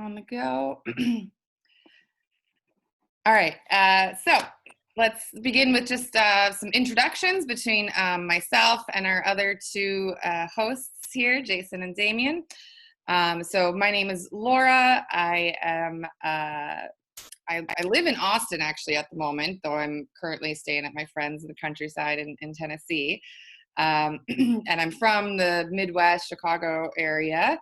on the go. All right, so let's begin with just some introductions between myself and our other two hosts here, Jason and Damien. So my name is Laura. I live in Austin actually at the moment, though I'm currently staying at my friends in the countryside in Tennessee. And I'm from the Midwest Chicago area.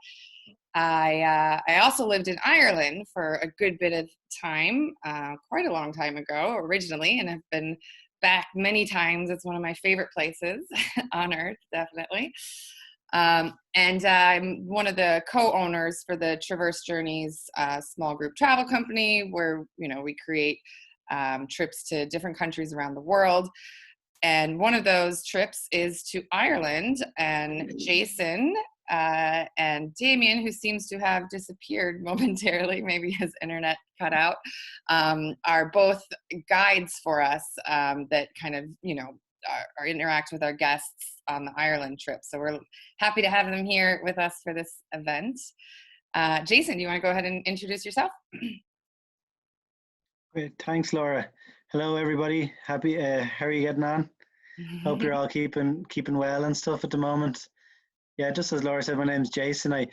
I also lived in Ireland for a good bit of time, quite a long time ago originally, and I've been back many times. It's one of my favorite places on earth, definitely. And I'm one of the co-owners for the Traverse Journeys small group travel company, where we create trips to different countries around the world. And one of those trips is to Ireland, and Jason and Damien, who seems to have disappeared momentarily, maybe his internet cut out, are both guides for us that kind of, are interact with our guests on the Ireland trip. So we're happy to have them here with us for this event. Jason, do you want to go ahead and introduce yourself? Great, thanks, Laura. Hello, everybody. Happy. How are you getting on? Hope you're all keeping well and stuff at the moment. Yeah, just as Laura said, my name's Jason. I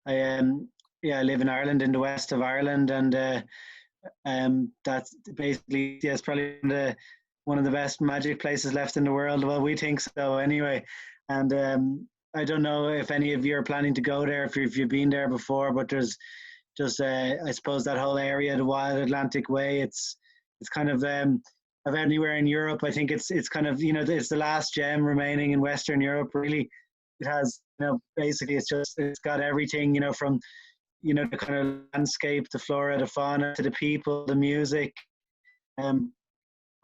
live in Ireland, in the west of Ireland, and that's basically it's probably one of the best magic places left in the world. Well, we think so anyway. And I don't know if any of you are planning to go there, if you've been there before, but there's just I suppose that whole area, the Wild Atlantic Way. It's kind of anywhere in Europe. I think it's kind of it's the last gem remaining in Western Europe. Really, it has basically it's got everything from the kind of landscape, the flora, the fauna, to the people, the music.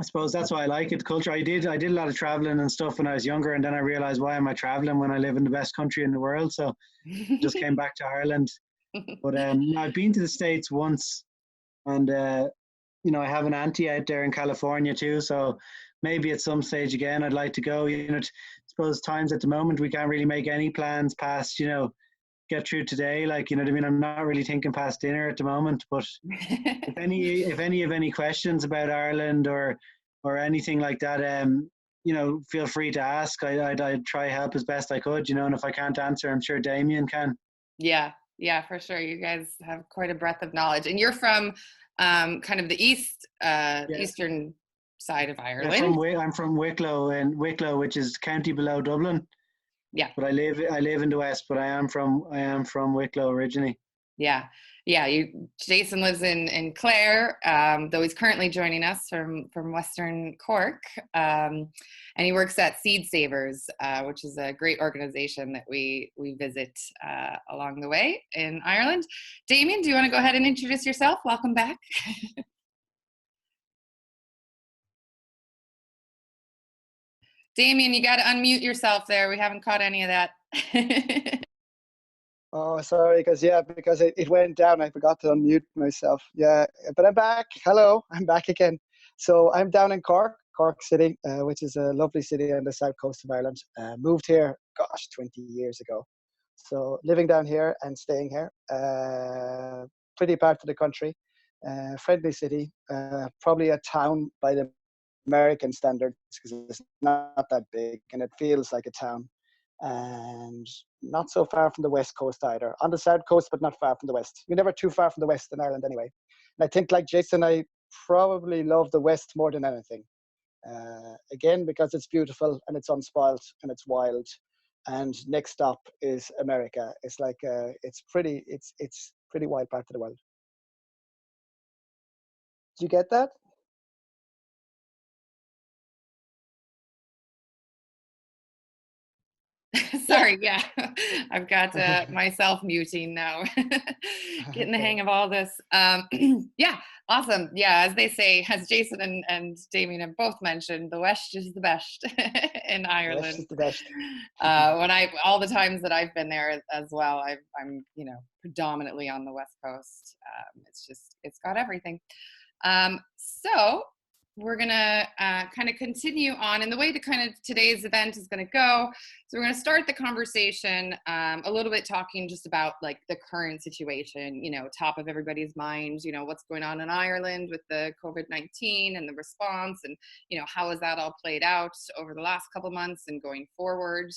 I suppose that's why I like it. The culture. I did a lot of traveling and stuff when I was younger, and then I realized, why am I traveling when I live in the best country in the world? So just came back to Ireland. But I've been to the States once, and I have an auntie out there in California too. So maybe at some stage again, I'd like to go. I suppose times at the moment we can't really make any plans past get through today. Like I'm not really thinking past dinner at the moment. But if any of any questions about Ireland or anything like that, feel free to ask. I'd try help as best I could. And if I can't answer, I'm sure Damien can. Yeah, for sure. You guys have quite a breadth of knowledge, and you're from kind of the eastern side of Ireland. I'm from Wicklow, which is county below Dublin. Yeah. But I live in the west, but I am from Wicklow originally. Yeah. Jason lives in Clare, though he's currently joining us from Western Cork, and he works at Seed Savers, which is a great organization that we visit along the way in Ireland. Damien, do you want to go ahead and introduce yourself? Welcome back. Damien, you got to unmute yourself there. We haven't caught any of that. Oh, sorry, because it went down. I forgot to unmute myself. Yeah, but I'm back. Hello, I'm back again. So I'm down in Cork City, which is a lovely city on the south coast of Ireland. Moved here, 20 years ago. So living down here and staying here. Pretty part of the country. Friendly city. Probably a town by the American standards, because it's not that big and it feels like a town. And not so far from the west coast either. On the south coast, but not far from the west. You're never too far from the west in Ireland anyway. And I think, like Jason, I probably love the west more than anything. Again, because it's beautiful and it's unspoilt and it's wild. And next stop is America. It's like it's pretty wild part of the world. Do you get that? Sorry, yeah. I've got myself muting now. Getting the hang of all this. Yeah, awesome. Yeah, as they say, as Jason and Damien have both mentioned, the West is the best in Ireland. West is the best. All the times that I've been there as well, I'm predominantly on the West Coast. It's got everything. So we're going to kind of continue on. And the way today's event is going to go, so we're going to start the conversation a little bit talking just about like the current situation, top of everybody's mind, what's going on in Ireland with the COVID-19 and the response, and, how has that all played out over the last couple months and going forward.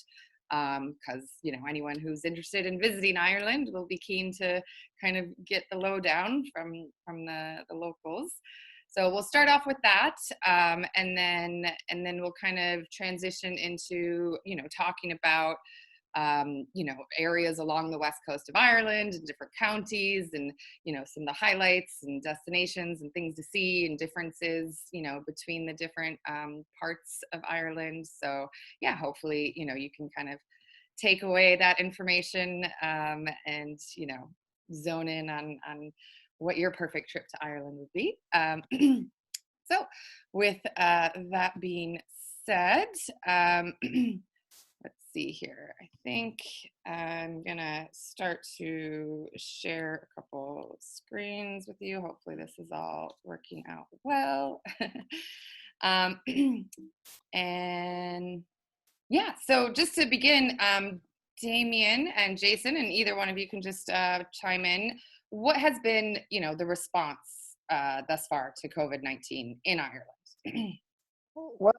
Because anyone who's interested in visiting Ireland will be keen to kind of get the lowdown from the locals. So we'll start off with that, and then we'll kind of transition into talking about areas along the west coast of Ireland and different counties, and some of the highlights and destinations and things to see and differences between the different parts of Ireland. So yeah, hopefully you can kind of take away that information and zone in on what your perfect trip to Ireland would be. So with that being said, let's see here. I think I'm gonna start to share a couple screens with you. Hopefully this is all working out well. And yeah, so just to begin, Damien and Jason, and either one of you can just chime in. What has been, the response thus far to COVID-19 in Ireland? Well,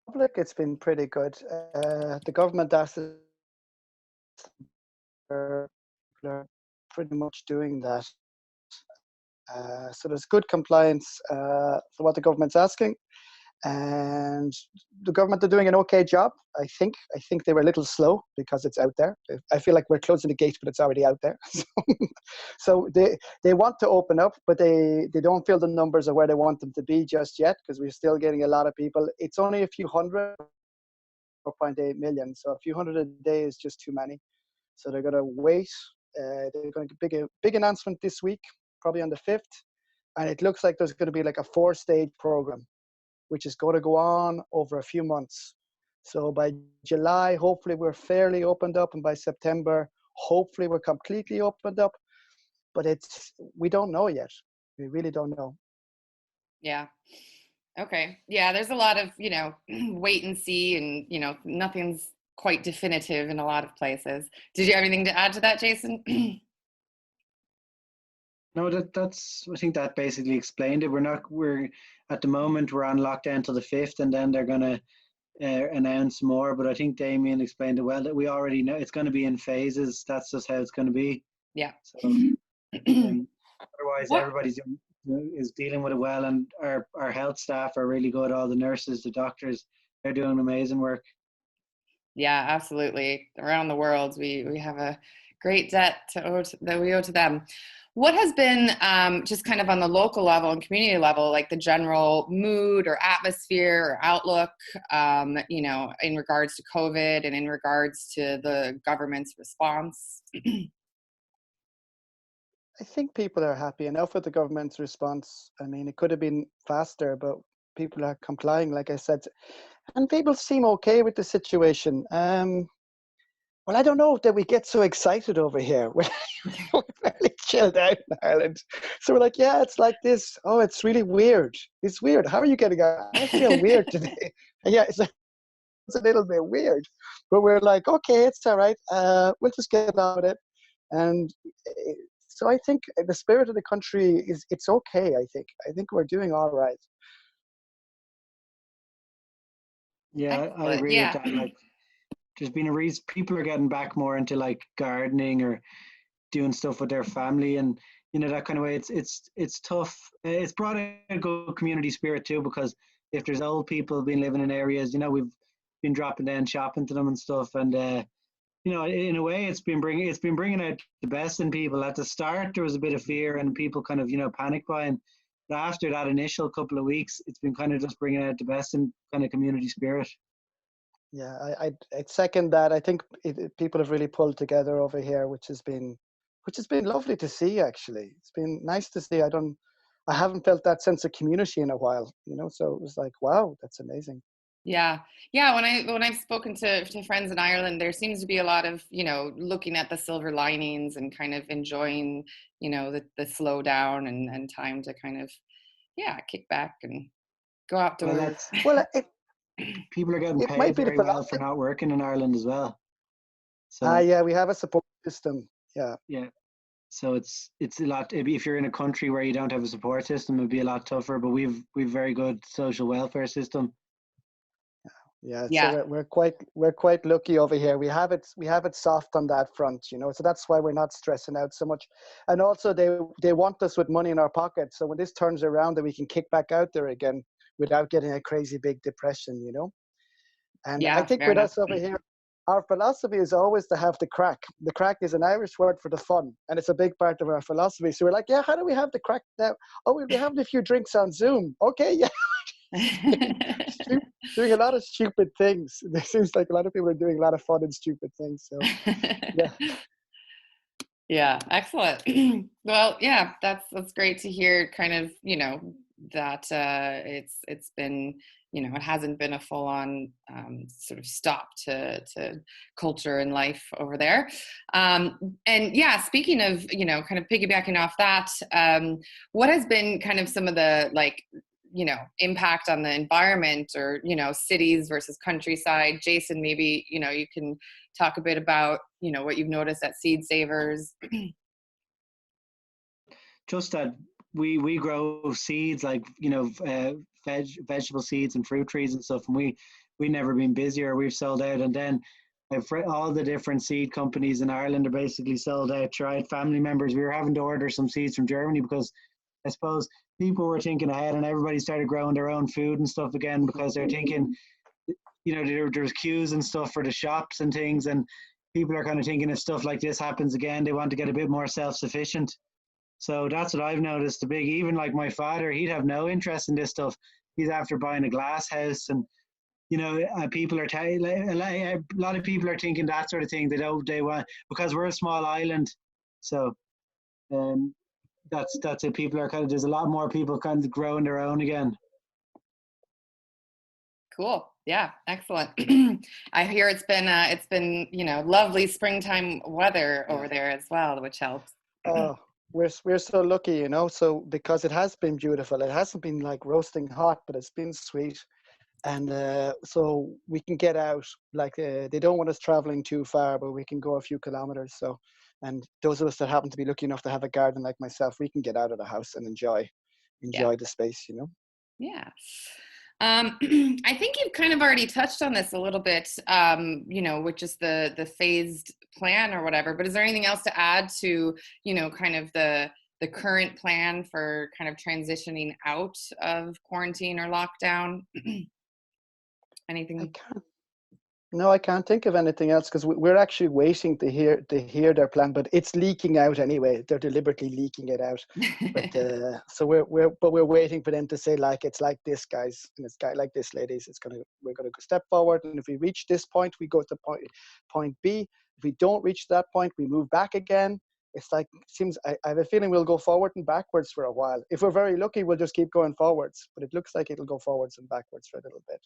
public, it's been pretty good. The government asked us, people are pretty much doing that. So there's good compliance for what the government's asking, and the government are doing an okay job. I think they were a little slow because it's out there. I feel like we're closing the gate, but it's already out there. So they want to open up, but they don't feel the numbers are where they want them to be just yet, because we're still getting a lot of people. It's only a few hundred, 4.8 million. So a few hundred a day is just too many. So they're going to wait. They're going to make a big announcement this week, probably on the 5th. And it looks like there's going to be like a 4-stage program, which is going to go on over a few months. So by July, hopefully we're fairly opened up. And by September, hopefully we're completely opened up. But we don't know yet. We really don't know. Yeah. Okay. Yeah, there's a lot of, wait and see, and, nothing's quite definitive in a lot of places. Did you have anything to add to that, Jason? No, that's. I think that basically explained it. We're at the moment we're on lockdown till the 5th, and then they're gonna announce more. But I think Damien explained it well, that we already know it's going to be in phases. That's just how it's going to be. Yeah. So otherwise, everybody's is dealing with it well, and our health staff are really good. All the nurses, the doctors, they're doing amazing work. Yeah, absolutely. Around the world, we have a great debt that we owe to them. What has been just kind of on the local level and community level, like the general mood or atmosphere or outlook, in regards to COVID and in regards to the government's response? I think people are happy enough with the government's response. I mean, it could have been faster, but people are complying, like I said. And people seem okay with the situation. Well, I don't know that we get so excited over here. We're fairly chilled out in Ireland. So we're like, yeah, it's like this. Oh, it's really weird. It's weird. How are you getting out? I feel weird today. And yeah, it's a little bit weird. But we're like, okay, it's all right. We'll just get on with it. And so I think the spirit of the country it's okay, I think we're doing all right. Yeah, I agree with that. Like, there's been a reason people are getting back more into like gardening or doing stuff with their family, and that kind of way. It's tough. It's brought in a good community spirit too, because if there's old people been living in areas, we've been dropping down shopping to them and stuff, and in a way, it's been bringing out the best in people. At the start, there was a bit of fear and people kind of panic buying. But after that initial couple of weeks, it's been kind of just bringing out the best in kind of community spirit. Yeah, I'd second that. I think people have really pulled together over here, which has been lovely to see. Actually, it's been nice to see. I haven't felt that sense of community in a while. So it was like, wow, that's amazing. Yeah. When I've spoken to friends in Ireland, there seems to be a lot of looking at the silver linings and kind of enjoying the slowdown and time to kind of kick back and Go Well, outdoors. that's Well, people are getting it might paid be the very well for philosophy. not working in Ireland as well. So Yeah, we have a support system. Yeah. yeah, so it's a lot. If you're in a country where you don't have a support system, it'd be a lot tougher. But we've very good social welfare system. Yeah, so Yeah. we're quite lucky over here. We have it soft on that front, you know. So that's why we're not stressing out so much. And also they want us with money in our pocket. So when this turns around, that we can kick back out there again without getting a crazy big depression, you know. And I Yeah, think fair with enough. us over here, our philosophy is always to have the crack. The crack is an Irish word for the fun, and it's a big part of our philosophy. So we're like, yeah, how do we have the crack now? Oh, we'll be having a few drinks on Zoom. Okay, yeah. Stu- doing a lot of stupid things. It seems like a lot of people are doing a lot of fun and stupid things. So yeah, Yeah, excellent. Well, yeah, that's great to hear. Kind of, that it's been, it hasn't been a full on sort of stop to culture and life over there. And yeah, speaking of, kind of piggybacking off that, what has been kind of some of the like, impact on the environment, or cities versus countryside? Jason, maybe you can talk a bit about what you've noticed at Seed Savers. Just that we grow seeds like vegetable seeds and fruit trees and stuff, and we never been busier. We've sold out, and then all the different seed companies in Ireland are basically sold out. Right, family members. We were having to order some seeds from Germany because I suppose people were thinking ahead, and everybody started growing their own food and stuff again because they're thinking, there's queues and stuff for the shops and things, and people are kind of thinking if stuff like this happens again, they want to get a bit more self-sufficient. So that's what I've noticed. Even like my father, he'd have no interest in this stuff. He's after buying a glass house, and people are a lot of people are thinking that sort of thing. They want, because we're a small island, so um, that's it. People are there's a lot more people kind of growing their own again. Cool. Yeah, excellent. I hear it's been lovely springtime weather over yeah. there as well, which helps. Oh, we're so lucky, you know. So because it has been beautiful, it hasn't been like roasting hot, but it's been sweet. And so we can get out. Like they don't want us traveling too far, but we can go a few kilometers. So, and those of us that happen to be lucky enough to have a garden like myself, we can get out of the house and enjoy Yeah. the space, you know. Yeah. I think you've kind of already touched on this a little bit, which is the phased plan or whatever. But is there anything else to add to, kind of the current plan for kind of transitioning out of quarantine or lockdown? I Anything? can't. No, I can't think of anything else because we're actually waiting to hear their plan, but it's leaking out anyway. They're deliberately leaking it out, but so we're waiting for them to say like it's like this, guys, and it's like this, ladies. We're gonna go step forward, and if we reach this point, we go to point B. If we don't reach that point, we move back again. It's like I have a feeling we'll go forward and backwards for a while. If we're very lucky, we'll just keep going forwards, but it looks like it'll go forwards and backwards for a little bit.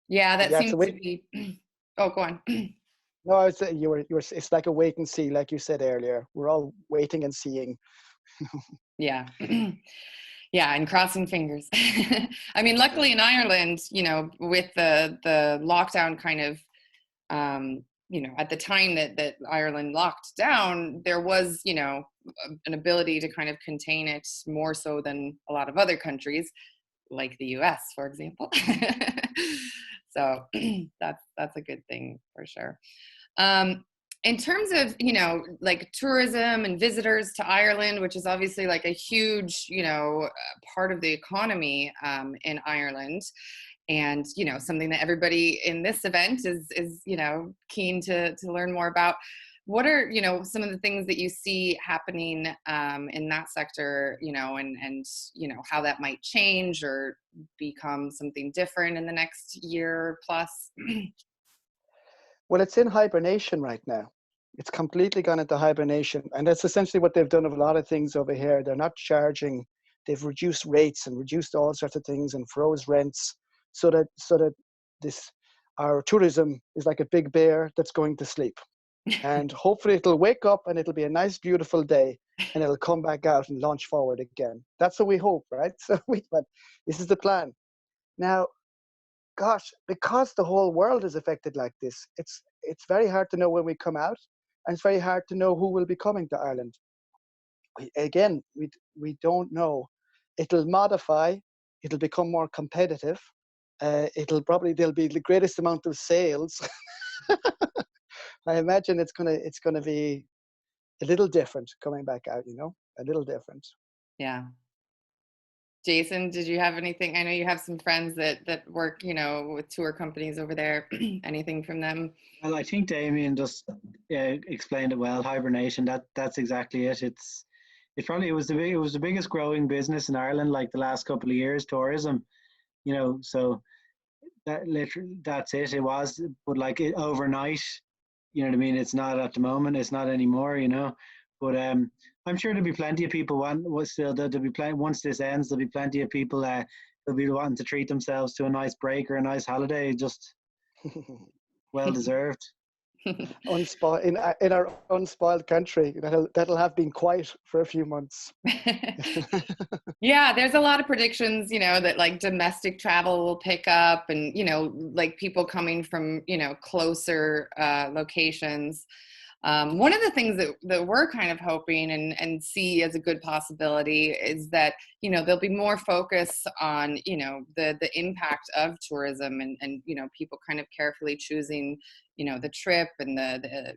Yeah, But that yeah, it's a seems to wait. be. Oh, go on. No, I was saying it's like a wait and see, like you said earlier. We're all waiting and seeing. Yeah. Yeah, and crossing fingers. I mean, luckily in Ireland, with the lockdown kind of, at the time that Ireland locked down, there was, an ability to kind of contain it more so than a lot of other countries, like the US, for example. So that's a good thing for sure. In terms of, like tourism and visitors to Ireland, which is obviously like a huge, part of the economy in Ireland, and something that everybody in this event is keen to learn more about. What are some of the things that you see happening in that sector, and how that might change or become something different in the next year plus? Well, it's in hibernation right now. It's completely gone into hibernation. And that's essentially what they've done with a lot of things over here. They're not charging. They've reduced rates and reduced all sorts of things and froze rents so that this our tourism is like a big bear that's going to sleep. And hopefully it'll wake up and it'll be a nice, beautiful day and it'll come back out and launch forward again. That's what we hope, right? But this is the plan. Now, gosh, because the whole world is affected like this, it's very hard to know when we come out, and it's very hard to know who will be coming to Ireland. We don't know. It'll modify. It'll become more competitive. There'll be the greatest amount of sales. I imagine it's gonna be a little different coming back out. A little different. Yeah. Jason, did you have anything? I know you have some friends that work, with tour companies over there. Anything from them? Well, I think Damien just explained it well. Hibernation. That's exactly it. It was the biggest growing business in Ireland, like the last couple of years, tourism. So that's it. It was, but like overnight, you know what I mean. It's not at the moment. It's not anymore. But I'm sure there'll be plenty of people there'll be plenty once this ends. There'll be plenty of people who'll be wanting to treat themselves to a nice break or a nice holiday, just well deserved. In our unspoiled country, that'll have been quiet for a few months. Yeah, there's a lot of predictions, that like domestic travel will pick up, and like people coming from closer locations. One of the things that we're kind of hoping and see as a good possibility is that, there'll be more focus on, the impact of tourism and people kind of carefully choosing, the trip and the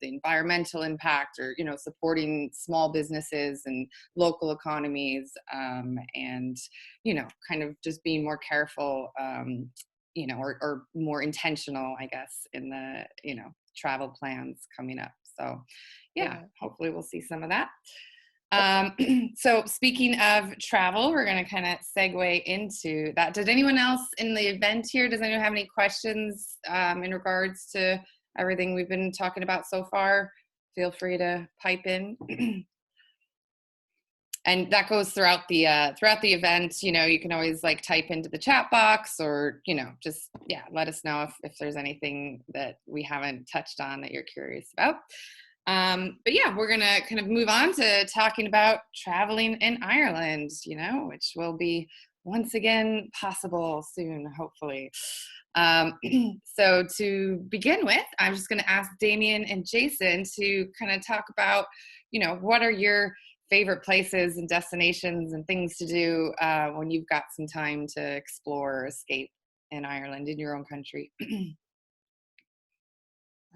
environmental impact, or, supporting small businesses and local economies, and, kind of just being more careful, or more intentional, I guess, in the, travel plans coming up. So yeah, hopefully we'll see some of that. So speaking of travel, we're going to kind of segue into that. Did anyone else in the event here, does anyone have any questions in regards to everything we've been talking about so far? Feel free to pipe in. And that goes throughout the event. You can always like type into the chat box, or just let us know if there's anything that we haven't touched on that you're curious about. But yeah, we're gonna kind of move on to talking about traveling in Ireland, which will be once again possible soon, hopefully. So to begin with, I'm just going to ask Damien and Jason to kind of talk about, what are your favorite places and destinations and things to do when you've got some time to explore or escape in Ireland, in your own country.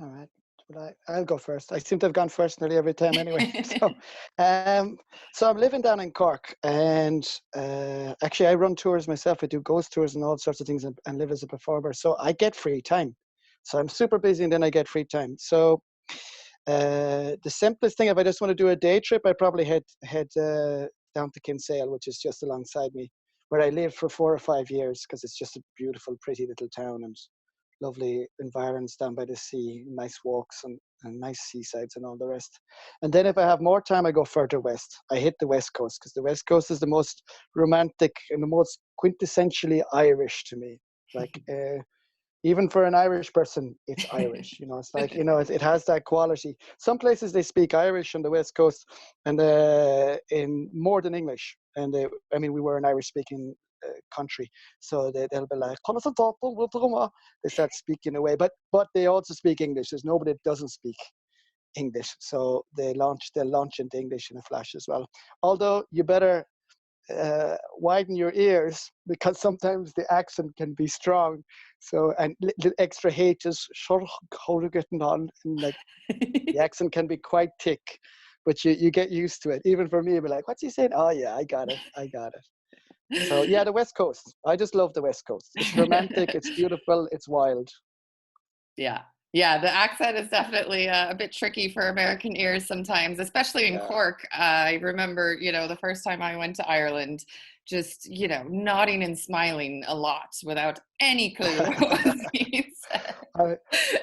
All right. Well, I'll go first. I seem to have gone first nearly every time anyway. So I'm living down in Cork, and actually I run tours myself. I do ghost tours and all sorts of things, and live as a performer. So I get free time. So I'm super busy, and then I get free time. So the simplest thing, if I just want to do a day trip, I probably head down to Kinsale, which is just alongside me, where I lived for 4 or 5 years, because it's just a beautiful, pretty little town, and lovely environs down by the sea, nice walks and nice seasides and all the rest. And then if I have more time, I go further west. I hit the West Coast, because the West Coast is the most romantic and the most quintessentially Irish to me. Like, even for an Irish person, it's Irish. It's like, it has that quality. Some places they speak Irish on the West Coast, and in more than English. And we were an Irish-speaking country, so they'll be like, they start speaking away, but they also speak English. There's nobody that doesn't speak English, so they'll launch into English in a flash as well. Although you better widen your ears, because sometimes the accent can be strong. So, and little extra H's, and like the accent can be quite thick, but you get used to it. Even for me, I'd be like, what's he saying? Oh yeah, I got it. So yeah, the West Coast. I just love the West Coast. It's romantic, it's beautiful, it's wild. Yeah, the accent is definitely a bit tricky for American ears sometimes, especially in Cork. I remember, the first time I went to Ireland, just, nodding and smiling a lot without any clue what was being said.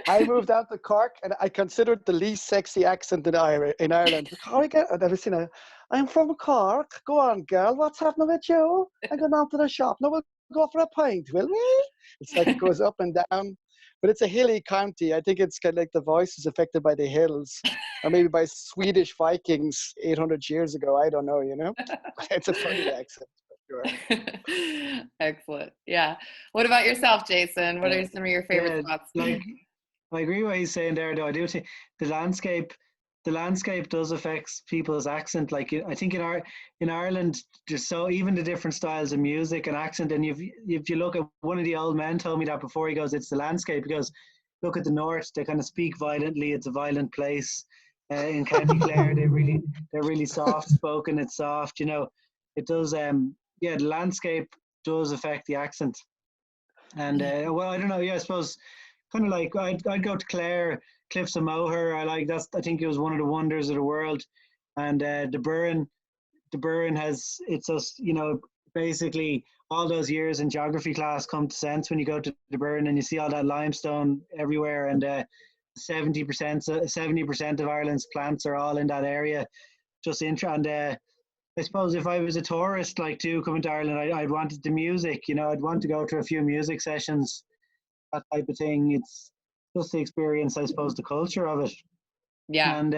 I moved out to Cork, and I considered the least sexy accent in Ireland. I've never seen I'm from Cork. Go on, girl. What's happening with you? I'm going down to the shop. No, we'll go for a pint, will we? It's like it goes up and down. But it's a hilly county. I think it's kind of like the voice is affected by the hills, or maybe by Swedish Vikings 800 years ago. I don't know, But it's a funny accent. Excellent. Yeah. What about yourself, Jason? What are some of your favorite Yeah, spots? like I agree with what he's saying there, though. I do think the landscape, the landscape does affect people's accent. Like I think in Ireland, just so even the different styles of music and accent. And if you look at one of the old men told me that before, he goes, it's the landscape. He goes, look at the north, they kind of speak violently. It's a violent place. In County Clare, they're really soft spoken. It's soft, you know. It does. Yeah, the landscape does affect the accent. And well, I don't know. Yeah, I suppose kind of like I'd go to Clare, Cliffs of Moher. I like that's. I think it was one of the wonders of the world. And the Burren has it's just you know basically all those years in geography class come to sense when you go to the Burren and you see all that limestone everywhere. And 70% of Ireland's plants are all in that area. Just and I suppose if I was a tourist like too coming to Ireland, I'd wanted the music. You know, I'd want to go to a few music sessions, that type of thing. It's just the experience, I suppose, the culture of it. Yeah. And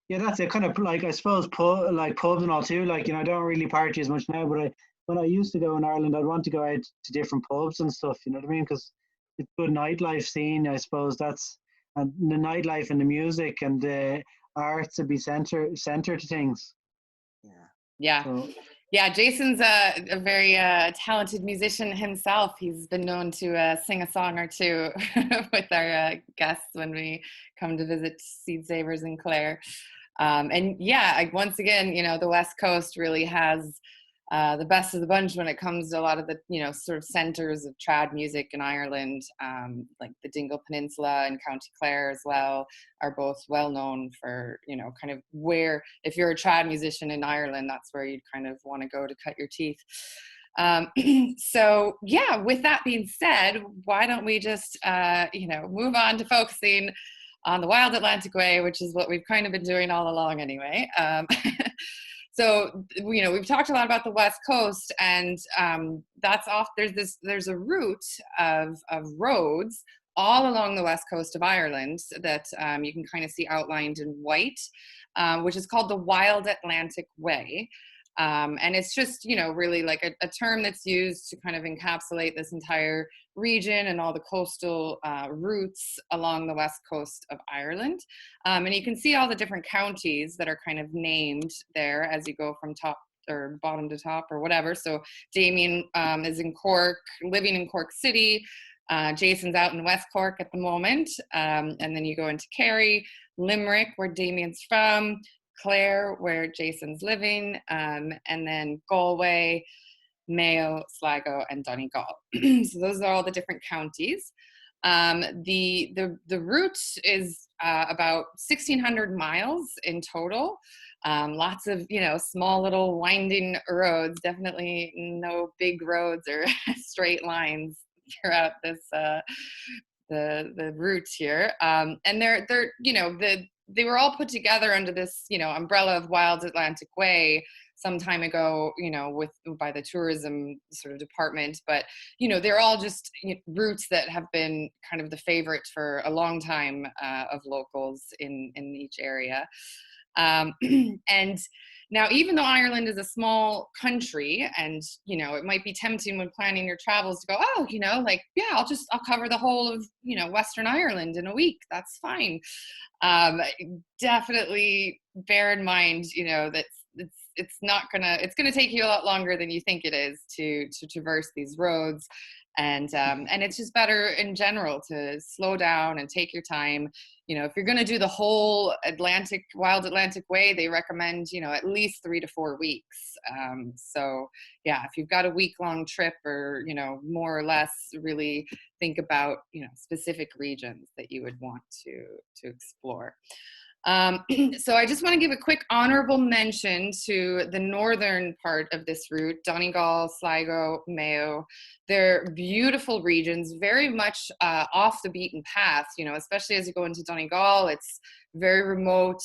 yeah, that's it. Kind of like I suppose like pubs and all too. Like you know, I don't really party as much now, but when I used to go in Ireland, I'd want to go out to different pubs and stuff. You know what I mean? Because it's good nightlife scene. I suppose that's and the nightlife and the music and the arts would be center to things. Yeah. So, Yeah, Jason's a very talented musician himself. He's been known to sing a song or two with our guests when we come to visit Seed Savers in Clare. And yeah, once again, you know, the West Coast really has the best of the bunch when it comes to a lot of the, you know, sort of centers of trad music in Ireland, like the Dingle Peninsula and County Clare as well, are both well known for, you know, kind of where, if you're a trad musician in Ireland, that's where you'd kind of want to go to cut your teeth. So yeah, with that being said, why don't we just, you know, move on to focusing on the Wild Atlantic Way, which is what we've kind of been doing all along anyway. So, you know, we've talked a lot about the West Coast, and that's off. There's a route of roads all along the west coast of Ireland that you can kind of see outlined in white, which is called the Wild Atlantic Way. And it's just, you know, really like a term that's used to kind of encapsulate this entire region and all the coastal routes along the west coast of Ireland. And you can see all the different counties that are kind of named there as you go from top or bottom to top or whatever. So Damien is in Cork, living in Cork City. Jason's out in West Cork at the moment. And then you go into Kerry, Limerick, where Damien's from, Clare, where Jason's living, and then Galway, Mayo, Sligo, and Donegal. So those are all the different counties. The route is about 1,600 miles in total. Lots of, you know, small little winding roads, definitely no big roads or straight lines throughout this the routes here. And they're you know, they were all put together under this, you know, umbrella of Wild Atlantic Way some time ago, you know, by the tourism sort of department. But, you know, they're all just, you know, routes that have been kind of the favorite for a long time of locals in each area. And now, even though Ireland is a small country, and, you know, it might be tempting when planning your travels to go, oh, you know, like, yeah, I'll cover the whole of, you know, Western Ireland in a week. That's fine. Definitely bear in mind, you know, that it's gonna take you a lot longer than you think it is to traverse these roads. And it's just better in general to slow down and take your time. You know, if you're going to do the whole Wild Atlantic Way, they recommend, you know, at least 3 to 4 weeks. So yeah, if you've got a week-long trip or, you know, more or less, really think about, you know, specific regions that you would want to explore. So I just want to give a quick honorable mention to the northern part of this route, Donegal, Sligo, Mayo. They're beautiful regions, very much off the beaten path, you know, especially as you go into Donegal. It's very remote,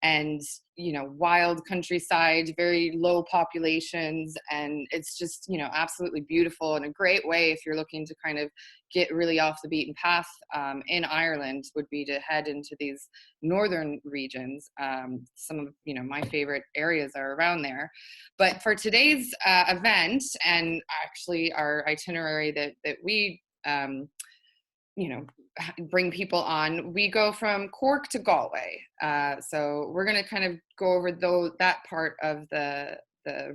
and, you know, wild countryside, very low populations. And it's just, you know, absolutely beautiful, and a great way if you're looking to kind of get really off the beaten path in Ireland would be to head into these northern regions. Some of, you know, my favorite areas are around there. But for today's event, and actually our itinerary that we, you know, bring people on, we go from Cork to Galway. So we're going to kind of go over that part of the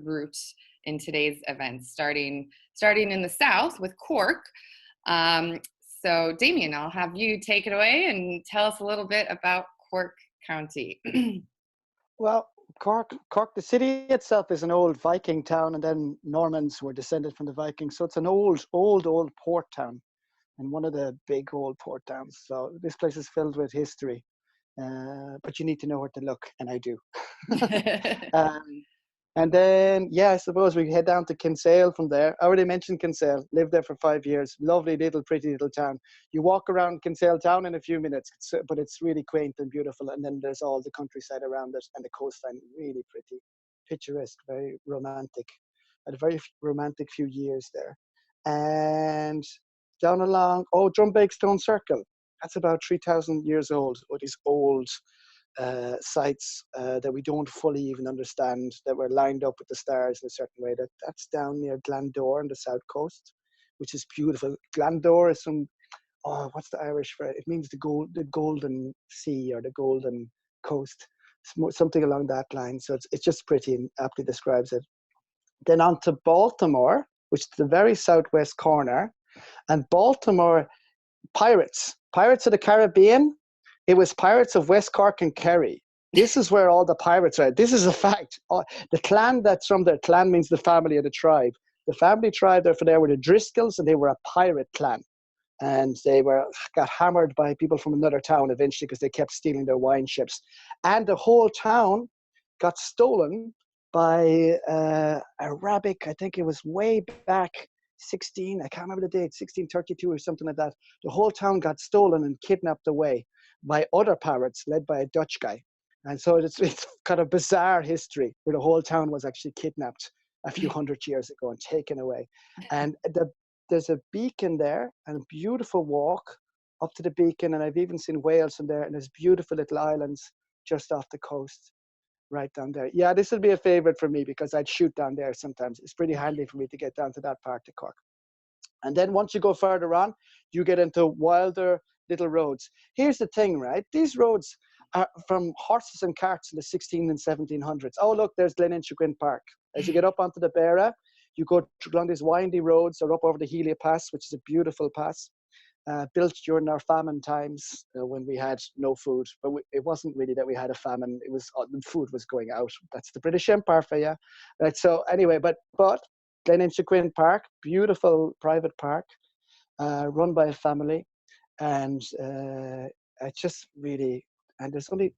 route in today's event, starting in the south with Cork. So Damien, I'll have you take it away and tell us a little bit about Cork County. Well, Cork, the city itself is an old Viking town, and then Normans were descended from the Vikings. So it's an old port town, and one of the big old port towns. So this place is filled with history, but you need to know where to look, and I do. And then, yeah, I suppose we head down to Kinsale from there. I already mentioned Kinsale, lived there for 5 years. Lovely little, pretty little town. You walk around Kinsale town in a few minutes, but it's really quaint and beautiful. And then there's all the countryside around it, and the coastline, really pretty, picturesque, very romantic. I had a very romantic few years there. And down along, Drumbake Stone Circle. That's about 3,000 years old, with these old sites that we don't fully even understand, that were lined up with the stars in a certain way. That's down near Glandore on the south coast, which is beautiful. Glandore is what's the Irish for it? It means the golden sea, or the golden coast, something along that line. So it's just pretty, and aptly describes it. Then on to Baltimore, which is the very southwest corner. And Baltimore, Pirates of the Caribbean. It was pirates of West Cork and Kerry. This is where all the pirates are. This is a fact. The clan that's from there, clan means the family of the tribe. The family tribe there were the Driscolls, and they were a pirate clan. And they got hammered by people from another town eventually, because they kept stealing their wine ships. And the whole town got stolen by Arabic, I think it was way back, I can't remember the date, 1632 or something like that. The whole town got stolen and kidnapped away by other pirates led by a Dutch guy. And so it's kind of bizarre history, where the whole town was actually kidnapped a few hundred years ago and taken away. And there's a beacon there, and a beautiful walk up to the beacon. And I've even seen whales from there, and there's beautiful little islands just off the coast right down there. Yeah, this would be a favorite for me, because I'd shoot down there sometimes. It's pretty handy for me to get down to that part of Cork. And then once you go further on, you get into wilder little roads. Here's the thing, right? These roads are from horses and carts in the 16 and 1700s. Oh, look, there's Gleninchagrin Park. As you get up onto the Beara, you go along these windy roads, or up over the Helia Pass, which is a beautiful pass, built during our famine times, when we had no food. But it wasn't really that we had a famine. It was the food was going out. That's the British Empire for you. Right, so anyway, but Gleninchagrin Park, beautiful private park, run by a family. And it's just really, and there's only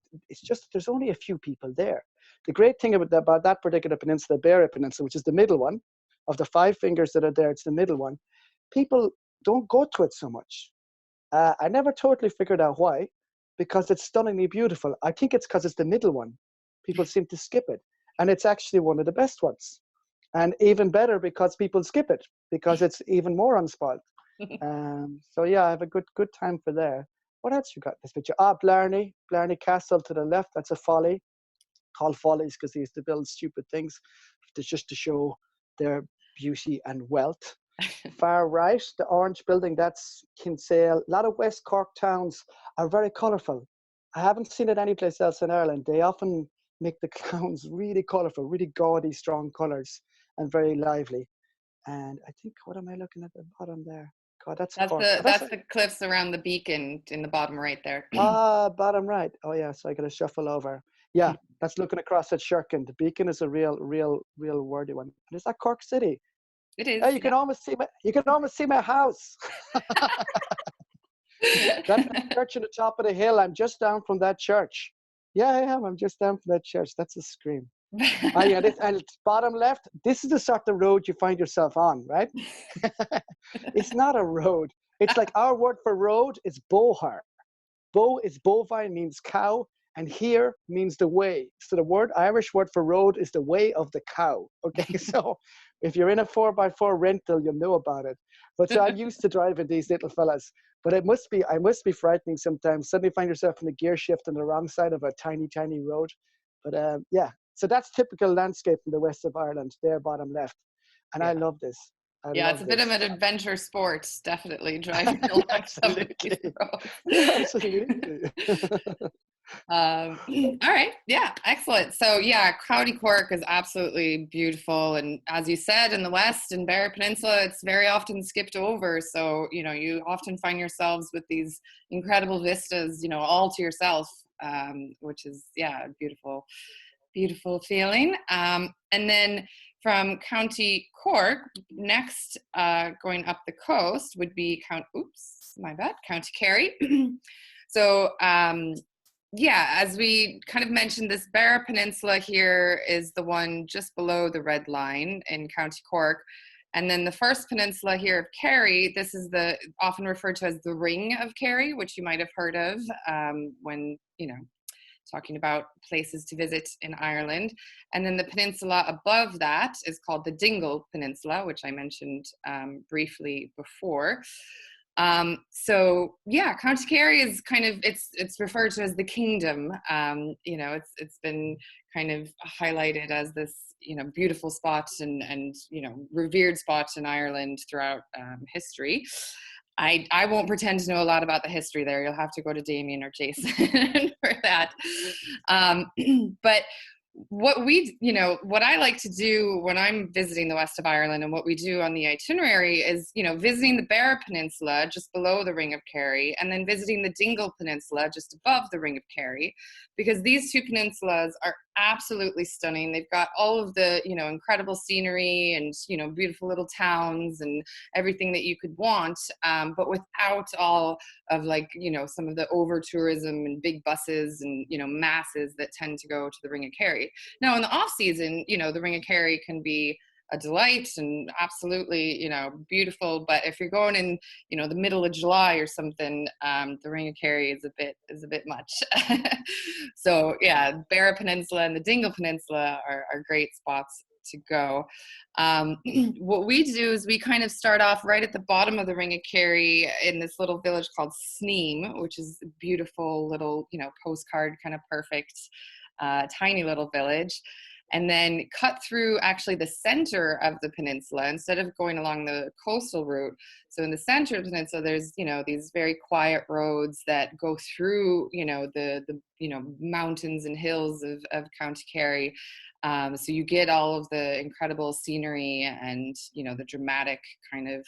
a few people there. The great thing about that particular peninsula, the Beara Peninsula, which is the middle one of the 5 fingers that are there, it's the middle one. People don't go to it so much. I never totally figured out why, because it's stunningly beautiful. I think it's because it's the middle one. People seem to skip it, and it's actually one of the best ones, and even better because people skip it, because it's even more unspoiled. So yeah, I have a good time for there. What else you got in this picture? Blarney Castle to the left. That's a folly, called follies because they used to build stupid things just to show their beauty and wealth. Far right, the orange building, that's Kinsale. A lot of West Cork towns are very colourful. I haven't seen it anyplace else in Ireland. They often make the towns really colourful, really gaudy, strong colours, and very lively. And I think, what am I looking at the bottom there? God, that's Cork. That's the cliffs around the beacon in the bottom right there. Bottom right. Oh yeah, so I got to shuffle over. Yeah, that's looking across at Shirkin. The beacon is a real wordy one. And is that Cork City? It is. Oh, you can almost see my house. That's the church on the top of the hill. I'm just down from that church. Yeah, I am. I'm just down from that church. That's a scream. Yeah, and bottom left, this is the sort of road you find yourself on, right? It's not a road. It's like our word for road is bohar. Bo is bovine, means cow, and here means the way. So the Irish word for road is the way of the cow. Okay, so if you're in a 4x4 rental, you'll know about it. But so I'm used to driving these little fellas. But I must be frightening sometimes. Suddenly find yourself in a gear shift on the wrong side of a tiny, tiny road. But yeah, so that's typical landscape in the west of Ireland, there bottom left. And Yeah. I love this. Yeah, it's a bit of an adventure sport, definitely, driving along some of these roads. Absolutely. All right, yeah, excellent. So yeah, County Cork is absolutely beautiful, and as you said, in the west and Barra Peninsula, it's very often skipped over. So you often find yourselves with these incredible vistas, all to yourself, which is a beautiful feeling. And then from County Cork, next going up the coast would be County Kerry. So as we kind of mentioned, this Barra Peninsula here is the one just below the red line in County Cork. And then the first peninsula here of Kerry, this is often referred to as the Ring of Kerry, which you might have heard of when, talking about places to visit in Ireland. And then the peninsula above that is called the Dingle Peninsula, which I mentioned briefly before. County Kerry is kind of, it's referred to as the kingdom. It's been kind of highlighted as this, beautiful spot and revered spot in Ireland throughout history. I won't pretend to know a lot about the history there. You'll have to go to Damien or Jason for that. But what I like to do when I'm visiting the west of Ireland, and what we do on the itinerary is, visiting the Barra Peninsula just below the Ring of Kerry, and then visiting the Dingle Peninsula just above the Ring of Kerry, because these two peninsulas are absolutely stunning. They've got all of the, incredible scenery and, beautiful little towns and everything that you could want, but without all of some of the over tourism and big buses and, masses that tend to go to the Ring of Kerry. Now, in the off season, the Ring of Kerry can be a delight and absolutely, beautiful. But if you're going in, the middle of July or something, the Ring of Kerry is a bit much. So yeah, Barra Peninsula and the Dingle Peninsula are great spots to go. What we do is we kind of start off right at the bottom of the Ring of Kerry in this little village called Sneem, which is a beautiful little, postcard kind of perfect, tiny little village. And then cut through actually the center of the peninsula instead of going along the coastal route. So in the center of the peninsula, there's, these very quiet roads that go through, the mountains and hills of County Kerry. So you get all of the incredible scenery and, the dramatic kind of,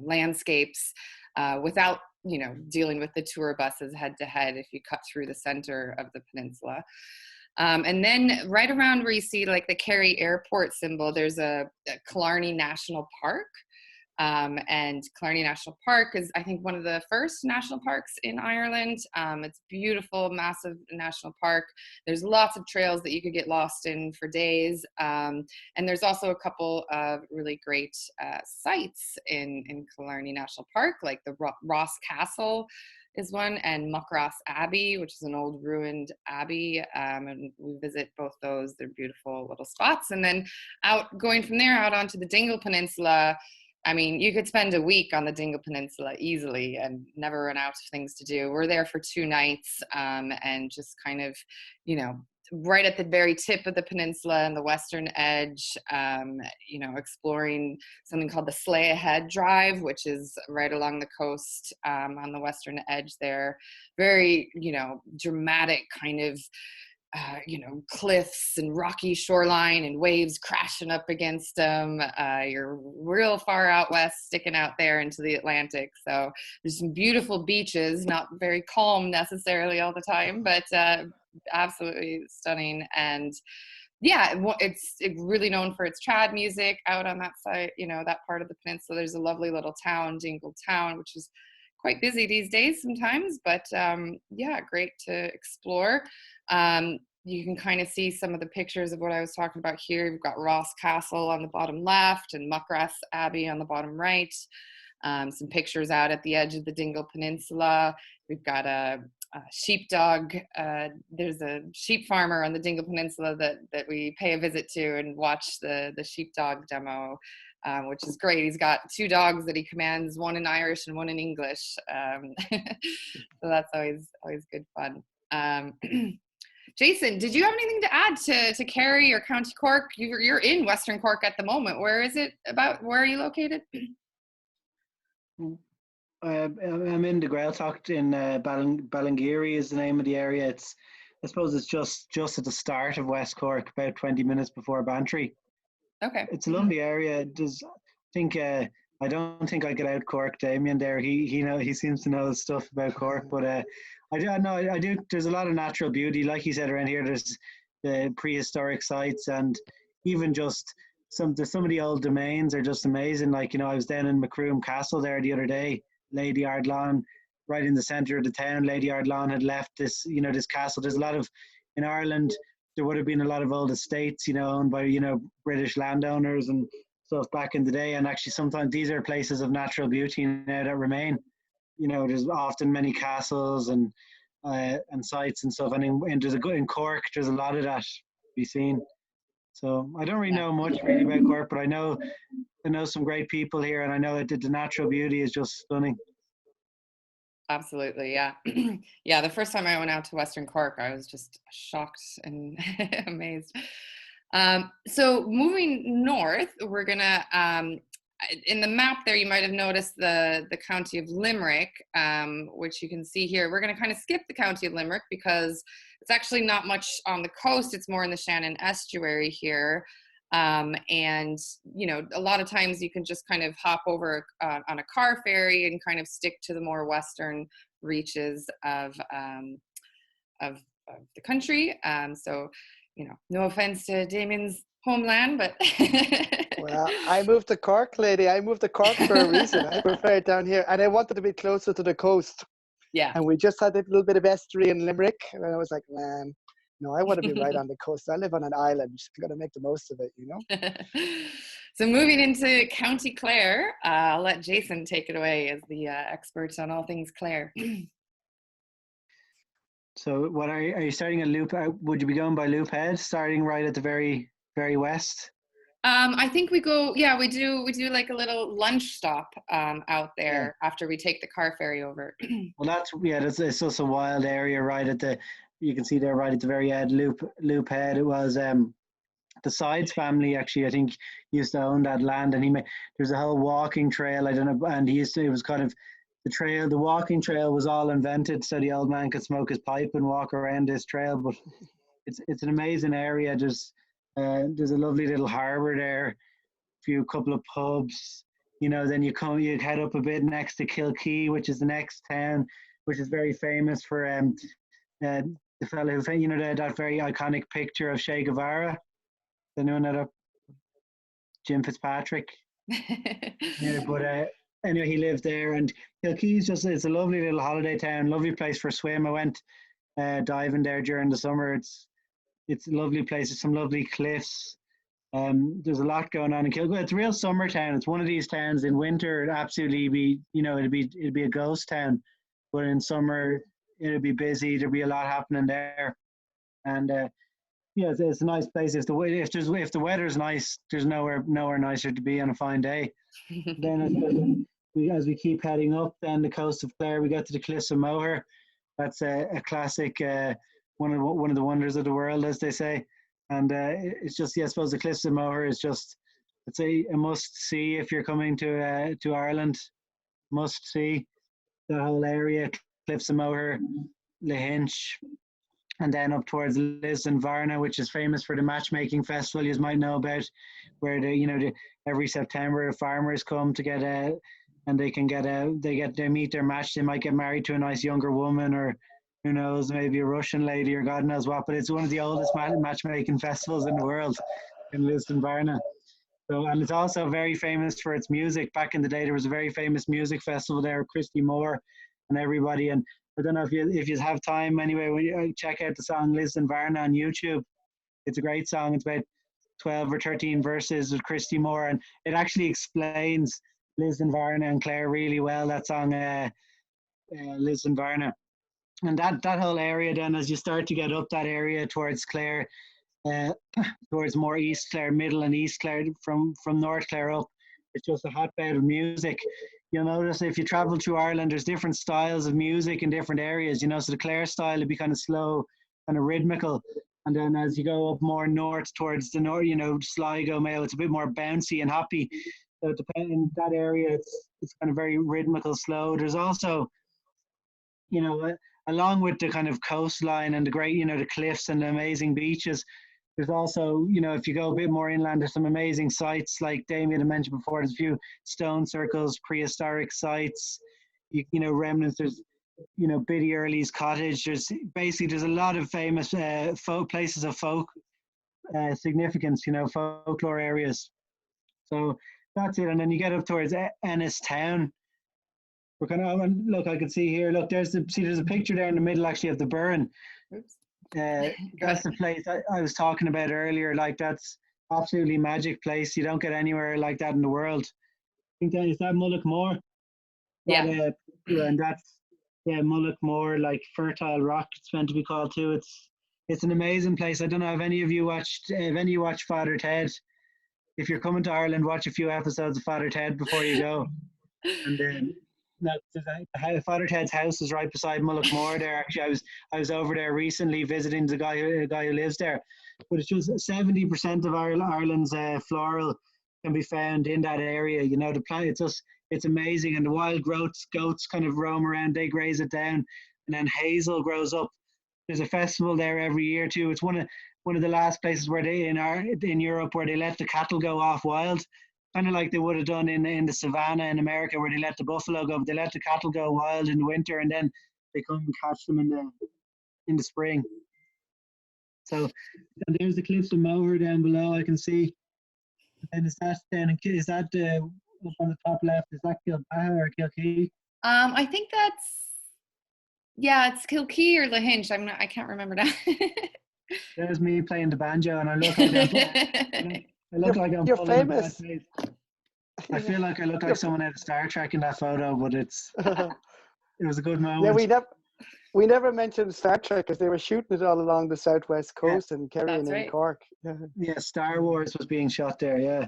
landscapes without, dealing with the tour buses head to head if you cut through the center of the peninsula. And then right around where you see the Kerry airport symbol, there's a Killarney National Park. And Killarney National Park is, I think, one of the first national parks in Ireland. It's beautiful, massive national park. There's lots of trails that you could get lost in for days. And there's also a couple of really great sites in Killarney National Park, like the Ross Castle is one, and Muckross Abbey, which is an old ruined abbey, and we visit both those. They're beautiful little spots. And then going from there out onto the Dingle Peninsula, I mean, you could spend a week on the Dingle Peninsula easily and never run out of things to do. We're there for 2 nights, and just kind of, right at the very tip of the peninsula and the western edge, exploring something called the Slay Ahead Drive, which is right along the coast on the western edge there. Very, dramatic kind of, cliffs and rocky shoreline and waves crashing up against them. You're real far out west, sticking out there into the Atlantic. So there's some beautiful beaches, not very calm necessarily all the time, but absolutely stunning. And yeah, it's really known for its trad music out on that side, that part of the peninsula. There's a lovely little town, Dingle Town, which is quite busy these days sometimes, but great to explore. You can kind of see some of the pictures of what I was talking about here. We've got Ross Castle on the bottom left and Muckross Abbey on the bottom right. Some pictures out at the edge of the Dingle Peninsula. We've got a sheepdog. There's a sheep farmer on the Dingle Peninsula that we pay a visit to and watch the sheepdog demo, which is great. He's got 2 dogs that he commands, one in Irish and one in English. So that's always good fun. Jason, did you have anything to add to Kerry or County Cork? You're in Western Cork at the moment. Where is it about? Where are you located? I'm in the Gaeltacht in Ballingeary is the name of the area. I suppose it's just at the start of West Cork, about 20 minutes before Bantry. Okay. It's a lovely area. I don't think I could out Cork Damien there. He seems to know his stuff about Cork, but I do. There's a lot of natural beauty, like you said, around here. There's the prehistoric sites, and even just some of the old domains are just amazing. Like, I was down in Macroom Castle there the other day. Lady Ardlawn, right in the centre of the town. Lady Ardlawn had left this castle. There's a lot of, in Ireland, there would have been a lot of old estates, owned by, British landowners and stuff back in the day. And actually sometimes these are places of natural beauty now that remain. There's often many castles and sites and stuff. And in Cork, there's a lot of that to be seen. So I don't really know much really about Cork, but I know some great people here, and I know that the natural beauty is just stunning. Absolutely, yeah. Yeah, the first time I went out to Western Cork, I was just shocked and amazed. So moving north, we're gonna, in the map there, you might have noticed the county of Limerick, which you can see here. We're gonna kind of skip the county of Limerick because it's actually not much on the coast. It's more in the Shannon estuary here. And, a lot of times you can just kind of hop over on a car ferry and kind of stick to the more western reaches of the country. So, no offense to Damien's homeland, but. Well, I moved to Cork, lady. I moved to Cork for a reason. I prefer it down here. And I wanted to be closer to the coast. Yeah. And we just had a little bit of estuary in Limerick. And I was like, man, no, I want to be right on the coast. I live on an island. Just got to make the most of it, So moving into County Clare, I'll let Jason take it away as the expert on all things Clare. So what are you starting at Loop? Would you be going by Loop Head, starting right at the very, very west? I think we do like a little lunch stop out there after we take the car ferry over. Well, it's just a wild area right at you can see there right at the very end, Loop Head. It was the Sides family actually, I think, used to own that land, and there's a whole walking trail, I don't know, and it was kind of the walking trail was all invented so the old man could smoke his pipe and walk around this trail. But it's an amazing area. There's a lovely little harbour there, couple of pubs, then you head up a bit next to Kilkee, which is the next town, which is very famous for the fellow who, that very iconic picture of Che Guevara, anyone that up, Jim Fitzpatrick. But anyway, he lived there, and Kilkee's it's a lovely little holiday town, lovely place for a swim. I went diving there during the summer. It's a lovely place. There's some lovely cliffs. There's a lot going on in Kilkee. It's a real summer town. It's one of these towns in winter it'd absolutely be, it'd be a ghost town, but in summer it'd be busy. There'd be a lot happening there, and it's a nice place. If the weather's nice, there's nowhere nicer to be on a fine day. Then as we keep heading up, then the coast of Clare, we get to the Cliffs of Moher. That's a classic, one of the wonders of the world, as they say. And it's just, I suppose the Cliffs of Moher is just, it's a must see if you're coming to Ireland. Must see the whole area, Cliffs of Moher, Lahinch, and then up towards Lisbon, Varna, which is famous for the matchmaking festival you might know about, where every September the farmers come to get and they meet their match. They might get married to a nice younger woman, or who knows, maybe a Russian lady, or God knows what. But it's one of the oldest matchmaking festivals in the world in Lisbon, Varna. So, and it's also very famous for its music. Back in the day, there was a very famous music festival there, Christy Moore and everybody. And I don't know if you have time anyway, when you check out the song Lisbon Varna on YouTube. It's a great song. It's about 12 or 13 verses with Christy Moore, and it actually explains Lisbon Varna and Clare really well, that song Lisbon Varna. And that whole area, then as you start to get up that area towards Clare, uh, towards more East Clare, Middle and East Clare, from North Clare up, it's just a hotbed of music. You'll notice if you travel through Ireland, there's different styles of music in different areas, you know. So the Clare style would be kind of slow, kind of rhythmical. And then as you go up more north towards the north, you know, Sligo, Mayo, it's a bit more bouncy and happy. So depending in that area, it's kind of very rhythmical, slow. There's also, you know, along with the kind of coastline and the great, you know, the cliffs and the amazing beaches, there's also, you know, if you go a bit more inland, there's some amazing sites like Damien had mentioned before. There's a few stone circles, prehistoric sites, you know, remnants. There's, you know, Biddy Early's cottage. There's a lot of famous folk places of folk significance, you know, folklore areas. So that's it. And then you get up towards Ennistown. We're kind of, look, I can see here. Look, there's a picture there in the middle, actually, of the burn. That's the place I was talking about earlier. Like, that's absolutely magic place. You don't get anywhere like that in the world. I think is that Mullaghmore? Yeah. And that's Mullaghmore, like fertile rock. It's meant to be called too. It's an amazing place. I don't know if any of you watch Father Ted. If you're coming to Ireland, watch a few episodes of Father Ted before you go. And then Father Ted's house is right beside Mullaghmore there. Actually, I was over there recently visiting the guy who lives there. But it's just 70% of Ireland's floral can be found in that area. You know, the plant, it's amazing. And the wild goats kind of roam around, they graze it down, and then hazel grows up. There's a festival there every year too. It's one of the last places where in Europe where they let the cattle go off wild, kind of like they would have done in the savannah in America, where they let the buffalo go. But they let the cattle go wild in the winter, and then they come and catch them in the spring. So, and there's the cliffs of Moher down below, I can see. And is that up on the top left? Is that Kilbaha or Kilkee? I think it's Kilkee or Lahinch. I can't remember that. There's me playing the banjo, and I look like I'm you're pulling famous. I feel like I look like someone out of Star Trek in that photo, but it was a good moment. Yeah, we never mentioned Star Trek because they were shooting it all along the southwest coast in Kerry and in Cork. Yeah, Star Wars was being shot there. Yeah.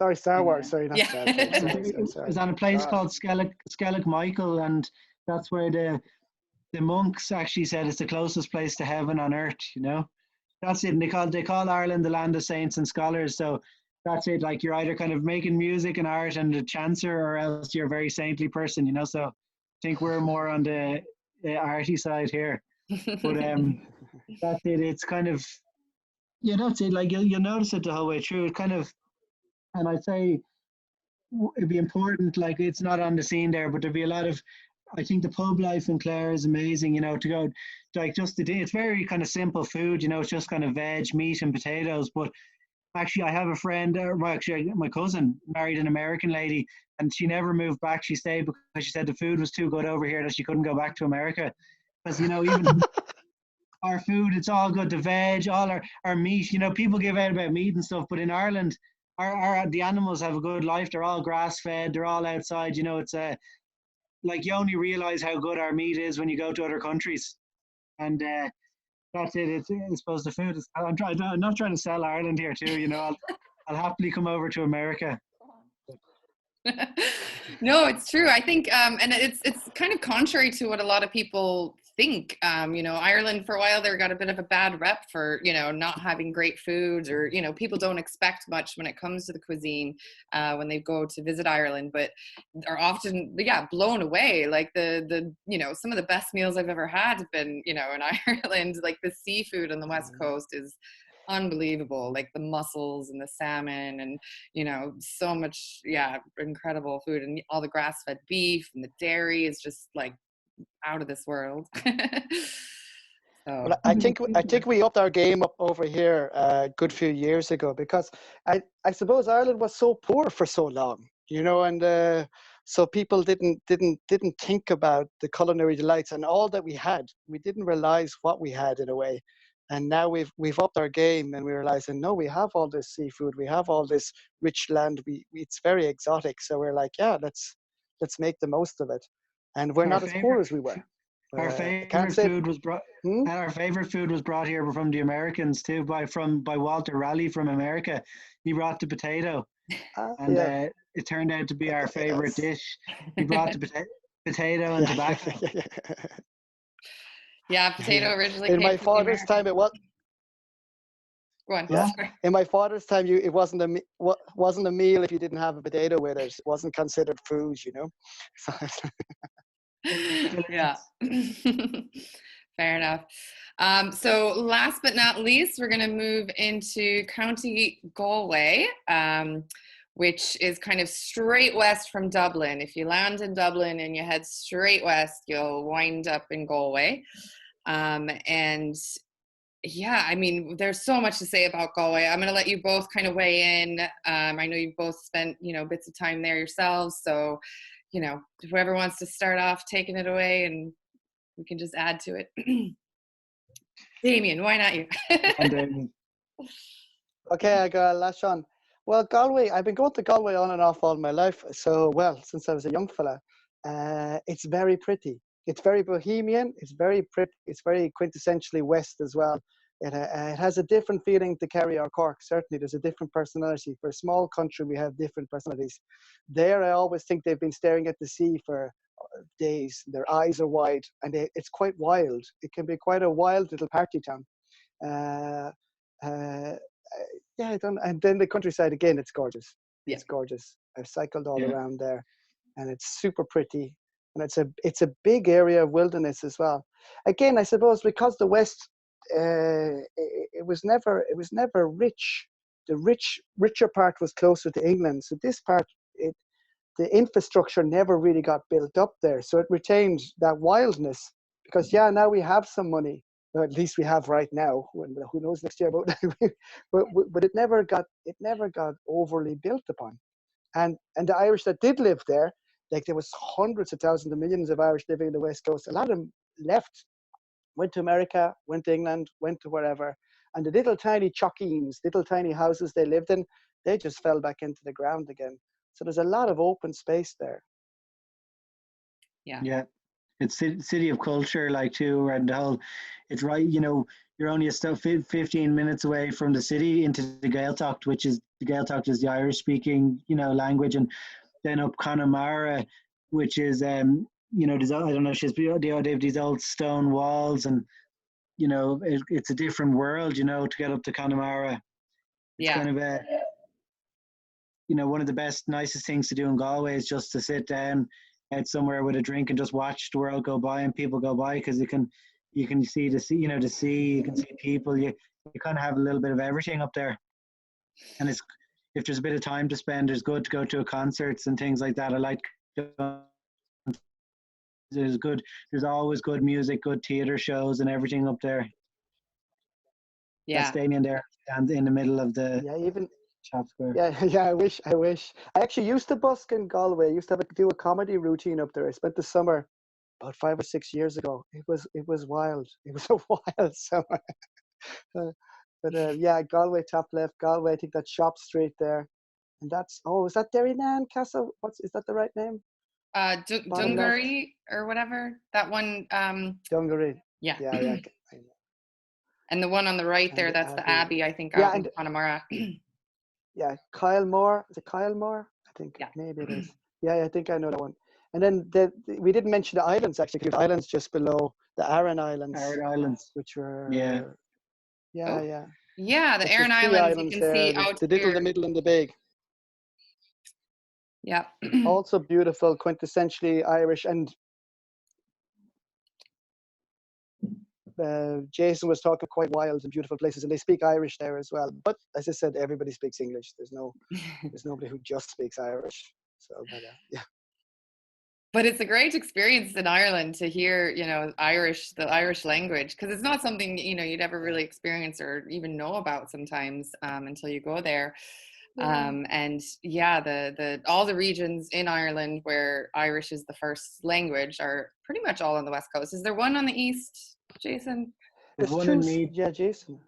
Sorry, Star Wars. Sorry, not Star Trek. It was on a place called Skellig Michael, and that's where the monks actually said it's the closest place to heaven on earth. You know, that's it. And they call Ireland the land of saints and scholars. So that's it. Like, you're either kind of making music and art and a chancer, or else you're a very saintly person. You know, so I think we're more on the arty side here. But that's it. It's kind of, that's it. Like, you'll notice it the whole way through. It kind of, and I'd say it'd be important. Like, it's not on the scene there, but there'd be a lot of. I think the pub life in Clare is amazing. You know, to go, like, just it's very kind of simple food. You know, it's just kind of veg, meat, and potatoes. But actually, I have a friend, my cousin married an American lady, and she never moved back. She stayed because she said the food was too good over here that she couldn't go back to America. Because, you know, even our food, it's all good. The veg, all our meat. You know, people give out about meat and stuff, but in Ireland, the animals have a good life. They're all grass fed. They're all outside. You know, it's like, you only realize how good our meat is when you go to other countries, and that's it. It's, I suppose the food is. I'm not trying to sell Ireland here too. You know, I'll happily come over to America. No, it's true. I think, and it's kind of contrary to what a lot of people think. You know, Ireland for a while there got a bit of a bad rep for, you know, not having great foods, or, you know, people don't expect much when it comes to the cuisine when they go to visit Ireland, but are often blown away. Like the you know, some of the best meals I've ever had have been, you know, in Ireland. Like, the seafood on the West Coast is unbelievable, like the mussels and the salmon, and, you know, so much incredible food, and all the grass-fed beef and the dairy is just like out of this world. So. Well, I think we upped our game up over here a good few years ago, because I suppose Ireland was so poor for so long, you know, and so people didn't think about the culinary delights and all that we had. We didn't realize what we had, in a way. And now we've upped our game, and we're realizing, no, we have all this seafood, we have all this rich land. It's very exotic, so we're like, let's make the most of it. And we're not as poor as we were. But Our I can't favorite say. food was brought. Hmm? Our favorite food was brought here from the Americans too, by Walter Raleigh from America. He brought the potato, and Yeah. it turned out to be our favorite Potatoes. dish. He brought the potato and Yeah, tobacco. Yeah, potato Yeah. originally In came my from the father's time, Americans. it was. Go on. Yeah. What? Sorry. In my father's time, it wasn't wasn't a meal if you didn't have a potato with it. It wasn't considered food, you know. So, Yeah. Fair enough. So last but not least, we're going to move into County Galway, which is kind of straight west from Dublin. If you land in Dublin and you head straight west, you'll wind up in Galway. And yeah, I mean, there's so much to say about Galway. I'm going to let you both kind of weigh in. I know you've both spent, bits of time there yourselves. So, whoever wants to start off taking it away, and we can just add to it. Damien, why not you? And then okay, I got a lash on. Well, Galway, I've been going to Galway on and off all my life. So, well, since I was a young fella, it's very pretty. It's very bohemian. It's very pretty. It's very quintessentially West as well. It has a different feeling to Kerry or Cork. Certainly, there's a different personality. For a small country, we have different personalities. There, I always think they've been staring at the sea for days. Their eyes are wide, and it's quite wild. It can be quite a wild little party town. Uh, uh, yeah, I don't. And then the countryside again, it's gorgeous. Yeah. It's gorgeous. I've cycled all Yeah. around there, and it's super pretty. And it's a big area of wilderness as well. Again, I suppose because the West, it was never rich. The richer part was closer to England. So this part, the infrastructure never really got built up there. So it retained that wildness. Because yeah, now we have some money, or at least we have right now. Who knows next year? But it never got overly built upon. And the Irish that did live there, like there was hundreds of thousands of millions of Irish living in the West Coast. A lot of them left, went to America, went to England, went to wherever. And the little tiny chockines, little tiny houses they lived in, they just fell back into the ground again. So there's a lot of open space there. Yeah. Yeah, it's city of culture, like too, and the whole. It's right, you're only a 15 minutes away from the city into the Gaeltacht, which is the Irish speaking, language, and then up Connemara, which is there's, I don't know, they have these old stone walls, and it's a different world, to get up to Connemara. It's Yeah. kind of one of the best, nicest things to do in Galway is just to sit down out somewhere with a drink and just watch the world go by and people go by, because you can see the sea, the sea, you can see people, you kind of have a little bit of everything up there. And if there's a bit of time to spend, it's good to go to concerts and things like that. I like there's always good music, good theatre shows and everything up there. Yeah. That's Damien there, and in the middle of the shop square. Yeah, I wish. I actually used to busk in Galway. I used to do a comedy routine up there. I spent the summer about 5 or 6 years ago. It was wild. It was a wild summer. But yeah, Galway, top left, Galway. I think that's Shop Street there, and is that Derrynan Castle? Is that the right name? Dungaree or whatever. That one. Dungaree. Yeah. Yeah. And the one on the right there, that's the Abbey, I think, out in Connemara. Yeah, Kylemore. Is it Kylemore? I think maybe it is. Yeah, I think I know that one. And then we didn't mention the islands, actually, because the islands just below the Aran Islands. Which were yeah. Yeah, the Aran Islands you can see out the little, the middle, and the big. Yeah. Also beautiful, quintessentially Irish. And Jason was talking quite wild and beautiful places, and they speak Irish there as well. But as I said, everybody speaks English. There's nobody who just speaks Irish. So, yeah. But it's a great experience in Ireland to hear, the Irish language, because it's not something, you'd ever really experience or even know about sometimes until you go there. And yeah, all the regions in Ireland where Irish is the first language are pretty much all on the West Coast. Is there one on the East, Jason? There's one in Meath. Yeah, Jason.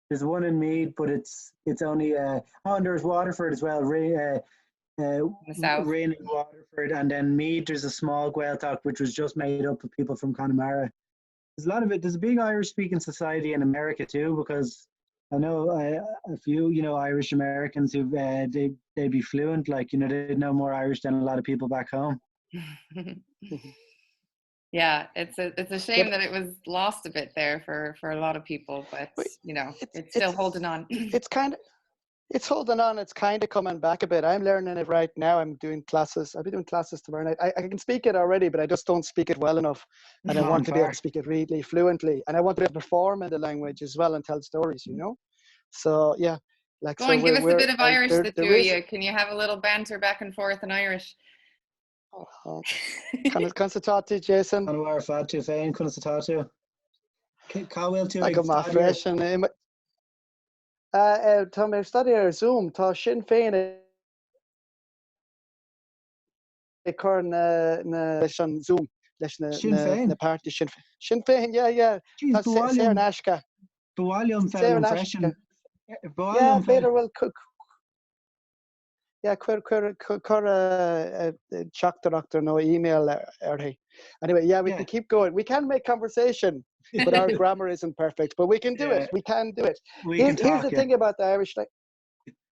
There's one in Meath, but it's only and there's Waterford as well. Rain in Waterford, and then Meath. There's a small Gaeltacht which was just made up of people from Connemara. there's a lot of it. There's a big Irish speaking society in America too, because I know a few, Irish Americans who they'd be fluent, like, they'd know more Irish than a lot of people back home. Yeah, it's a Yeah, shame that it was lost a bit there for a lot of people, but but it's still holding on. it's kind of it's holding on. It's kind of coming back a bit. I'm learning it right now. I'm doing classes. I'll be doing classes tomorrow night. I can speak it already, but I just don't speak it well enough. And I Oh, want to be able to far. speak it really fluently. And I want to be able to perform in the language as well and tell stories, So yeah, like, Go so on, give us a bit of Irish, the two there of is. you. Can you have a little banter back and forth in Irish? Can I talk to you, Jason? An war fad tú féin chun sa táú. Cáhfuil tú I ag got my staidéar fresh and tá mé study ar Zoom tá Sinn Féin chur leis an Zoom leis Sinn Féin? na party Sinn Féin, yeah. Jeez, Tá sé an asca. bháilm Sé fel an an asca. freisin. Yeah, Bháilm fel. beidir bhfuil chur chatachtar nó email arthaí. Anyway, yeah, we Yeah, can keep going. We can make conversation, but our grammar isn't perfect. But we can do it. yeah, We can do it. we can Here's the talk, yeah. thing about the Irish.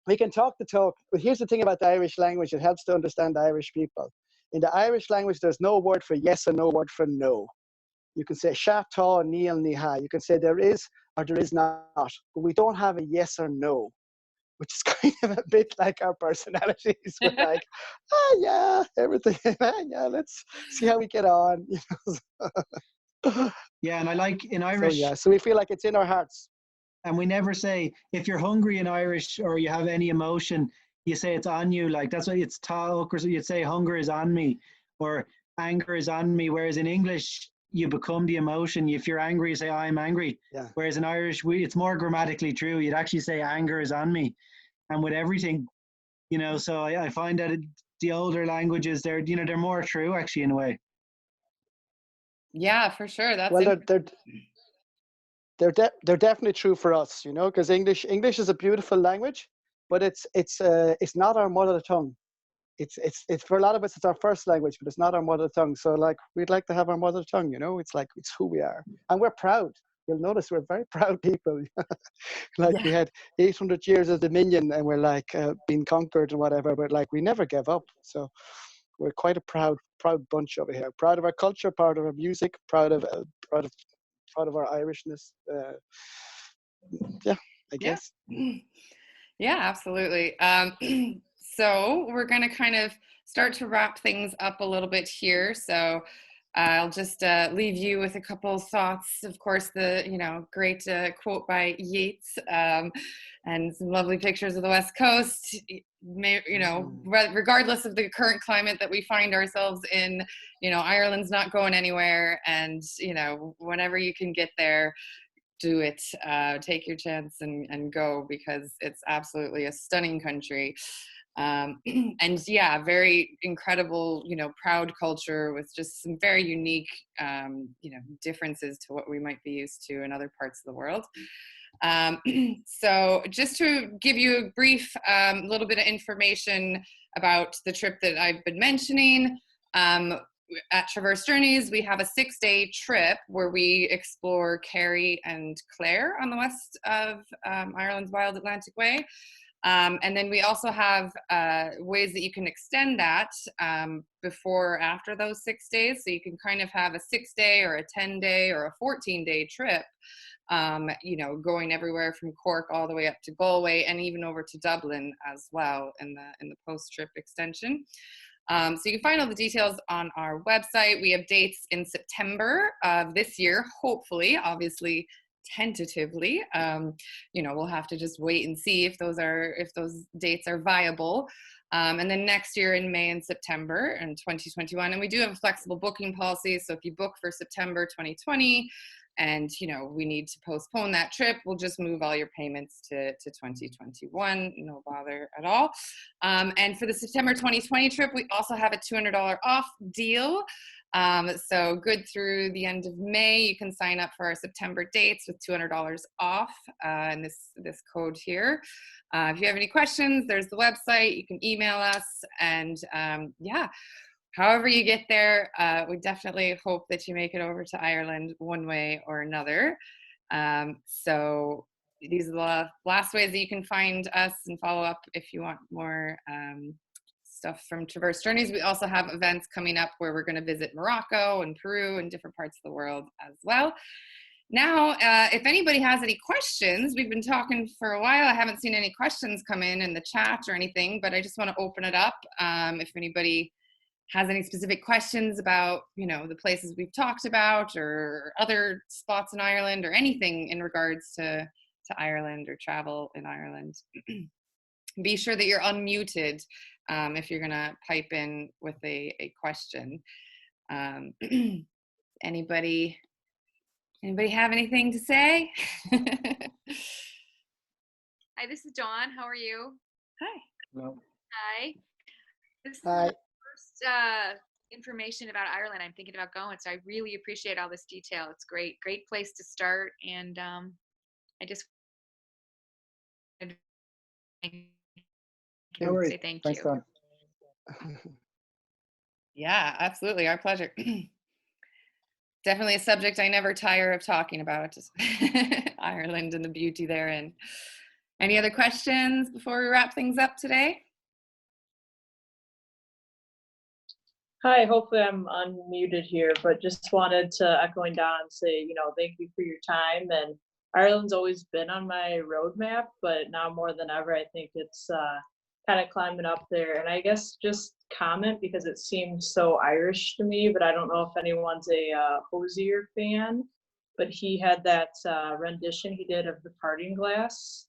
We can talk the talk, but here's the thing about the Irish language. It helps to understand the Irish people. In the Irish language, there's no word for yes and no word for no. You can say sha, ta, neil, ni, ha. You can say there is or there is not, but we don't have a yes or no, which is kind of a bit like our personalities. We're like, yeah, everything. Yeah, let's see how we get on. Yeah, and I like in So Irish, yeah, so we feel like it's in our hearts. and we never say, if you're hungry in Irish or you have any emotion, you say it's on you. Like, that's why it's talk, or so you'd say hunger is on me or anger is on me. Whereas in English, you become the emotion. If you're angry, you say, I'm angry. Yeah. Whereas in Irish, it's more grammatically true. You'd actually say anger is on me. And with everything, so I find that the older languages, they're more true actually in a way. Yeah, for sure. That's Well, they're definitely true for us, because English is a beautiful language, but it's not our mother tongue. It's for a lot of us, it's our first language, but it's not our mother tongue. So like, we'd like to have our mother tongue, it's like, it's who we are, and we're proud. You'll notice we're very proud people. Like, Yeah. we had 800 years of dominion, and we're like being conquered and whatever, but like, we never gave up. So we're quite a proud bunch over here. Proud of our culture, proud of our music, proud of our Irishness. Yeah, I Yeah. guess. Yeah, absolutely. So we're going to kind of start to wrap things up a little bit here. So I'll just leave you with a couple thoughts. Of course, the great quote by Yeats, and some lovely pictures of the West Coast. Regardless of the current climate that we find ourselves in, Ireland's not going anywhere, and whenever you can get there, do it. Take your chance and go, because it's absolutely a stunning country. And yeah, very incredible, proud culture with just some very unique, differences to what we might be used to in other parts of the world. So just to give you a brief little bit of information about the trip that I've been mentioning, at Traverse Journeys, we have a 6-day trip where we explore Kerry and Clare on the west of Ireland's Wild Atlantic Way. And then we also have ways that you can extend that before or after those 6 days. So you can kind of have a 6-day or a 10-day or a 14-day trip, going everywhere from Cork all the way up to Galway and even over to Dublin as well in the post-trip extension. So you can find all the details on our website. We have dates in September of this year, hopefully, obviously, tentatively. We'll have to just wait and see if those dates are viable. And then next year in May and September in 2021. And we do have a flexible booking policy. So if you book for September 2020, and we need to postpone that trip, we'll just move all your payments to 2021, no bother at all. And for the September 2020 trip, we also have a $200 off deal. So good through the end of May, you can sign up for our September dates with $200 off, and this code here. If you have any questions, there's the website, you can email us, and yeah, however you get there, we definitely hope that you make it over to Ireland one way or another. So these are the last ways that you can find us and follow up if you want more stuff from Traverse Journeys. We also have events coming up where we're going to visit Morocco and Peru and different parts of the world as well. Now, if anybody has any questions, we've been talking for a while. I haven't seen any questions come in the chat or anything, but I just want to open it up. If anybody has any specific questions about, the places we've talked about or other spots in Ireland or anything in regards to Ireland or travel in Ireland, be sure that you're unmuted if you're going to pipe in with a question. Anybody have anything to say? Hi, this is Dawn. How are you? Hi. Hello. Hi. This is Hi. the first information about Ireland I'm thinking about going, so I really appreciate all this detail. It's great place to start, and I just No worries. say thank Thanks, you. Don. Yeah, absolutely. Our pleasure. Definitely a subject I never tire of talking about, Ireland and the beauty therein. Any other questions before we wrap things up today? Hi, hopefully I'm unmuted here, but just wanted to, echoing Don, say, thank you for your time. And Ireland's always been on my roadmap, but now more than ever, I think it's kind of climbing up there. And I guess just comment, because it seems so Irish to me, but I don't know if anyone's a Hosier fan, but he had that rendition he did of The Parting Glass.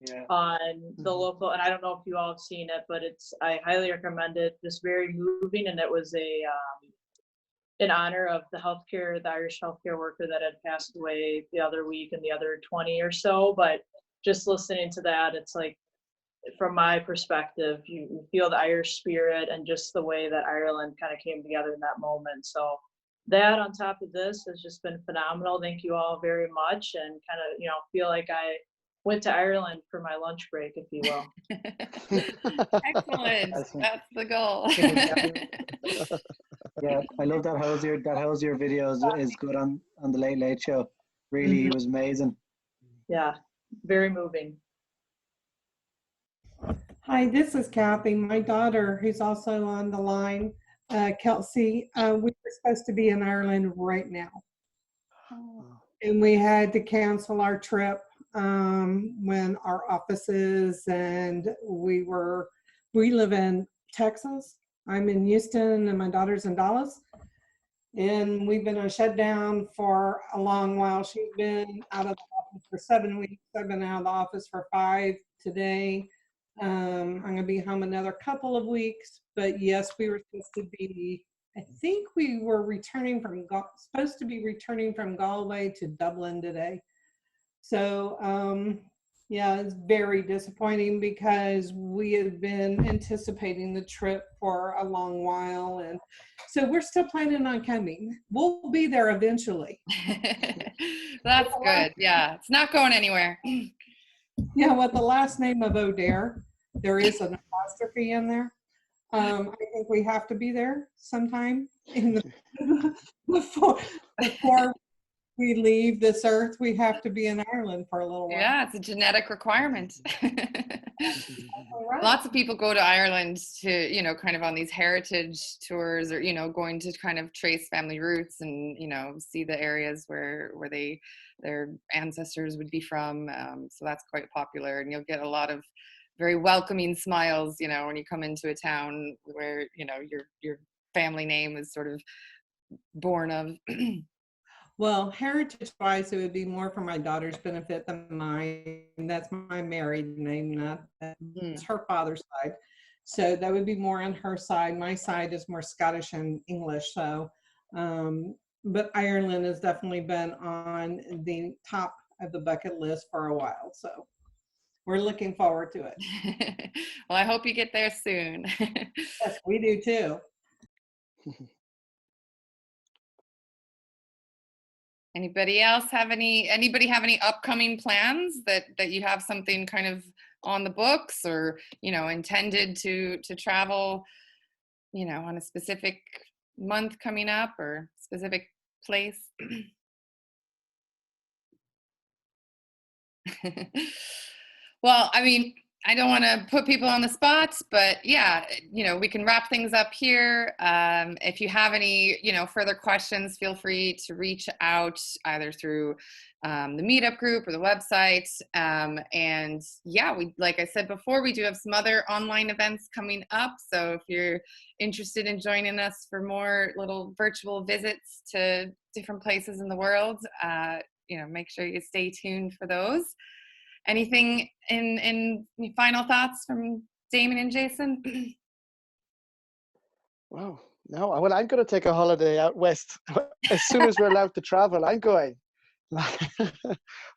Yeah. On the local, and I don't know if you all have seen it, but I highly recommend it. Just very moving, and it was in honor of the Irish healthcare worker that had passed away the other week and the other 20 or so. But just listening to that, it's like, from my perspective, you feel the Irish spirit and just the way that Ireland kind of came together in that moment. So that on top of this has just been phenomenal. Thank you all very much, and kind of feel like I went to Ireland for my lunch break, if you will. Excellent. That's the goal. Yeah, I love that Hosier. That Hosier video is good on the Late Late Show. Really, it was amazing. Yeah, very moving. Hi, this is Kathy. My daughter, who's also on the line, Kelsey, we were supposed to be in Ireland right now. And we had to cancel our trip when our offices, and we live in Texas. I'm in Houston and my daughter's in Dallas. And we've been on shutdown for a long while. She's been out of the office for 7 weeks. I've been out of the office for 5 today. I'm going to be home another couple of weeks. But yes, we were supposed to be, I think we were supposed to be returning from Galway to Dublin today. So, yeah, it's very disappointing because we had been anticipating the trip for a long while. And so we're still planning on coming. We'll be there eventually. That's good. Yeah, it's not going anywhere. Yeah, with the last name of O'Dare, there is an apostrophe in there. I think we have to be there sometime before we leave this earth. We have to be in Ireland for a little while. Yeah, it's a genetic requirement. Right. Lots of people go to Ireland to, kind of on these heritage tours, or, going to kind of trace family roots and, see the areas where their ancestors would be from. So that's quite popular, and you'll get a lot of very welcoming smiles, when you come into a town where, your family name is sort of born of. Well, heritage-wise, it would be more for my daughter's benefit than mine. That's my married name, it's her father's side. So that would be more on her side. My side is more Scottish and English. So, but Ireland has definitely been on the top of the bucket list for a while. So we're looking forward to it. Well, I hope you get there soon. Yes, we do too. Anybody have any upcoming plans that you have something kind of on the books, or intended to travel on a specific month coming up or specific place? Well, I mean, I don't want to put people on the spot, but yeah, we can wrap things up here. If you have any, further questions, feel free to reach out either through the meetup group or the website. And yeah, like I said before, we do have some other online events coming up. So if you're interested in joining us for more little virtual visits to different places in the world, make sure you stay tuned for those. Anything in final thoughts from Damien and Jason? Wow. No, well, I'm going to take a holiday out west. As soon as we're allowed to travel, I'm going.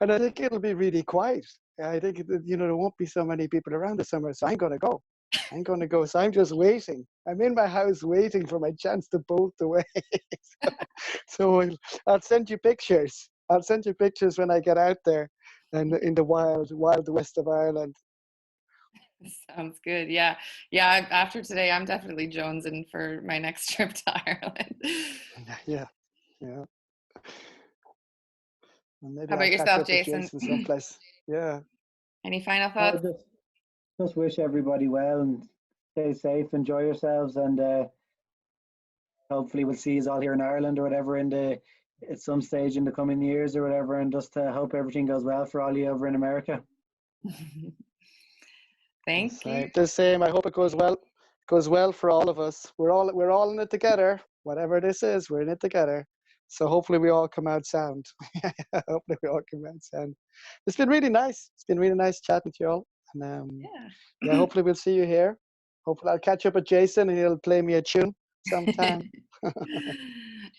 And I think it'll be really quiet. I think, there won't be so many people around this summer, so I'm going to go. So I'm just waiting. I'm in my house waiting for my chance to bolt away. So I'll send you pictures. I'll send you pictures when I get out there and in the wild west of Ireland. Sounds good. Yeah. After today, I'm definitely jonesing for my next trip to Ireland. Yeah. And maybe How about I'll catch yourself, up with Jason? Jason someplace. Yeah. Any final I thoughts? just wish everybody well and stay safe, enjoy yourselves, and hopefully we'll see you all here in Ireland or whatever at some stage in the coming years or whatever, and just hope everything goes well for all you over in America. Thank you. The same. I hope it goes well for all of us. We're all in it together. Whatever this is, we're in it together. So hopefully we all come out sound. Hopefully we all come out sound. It's been really nice. It's been really nice chatting to you all. And yeah, hopefully we'll see you here. Hopefully I'll catch up with Jason and he'll play me a tune sometime.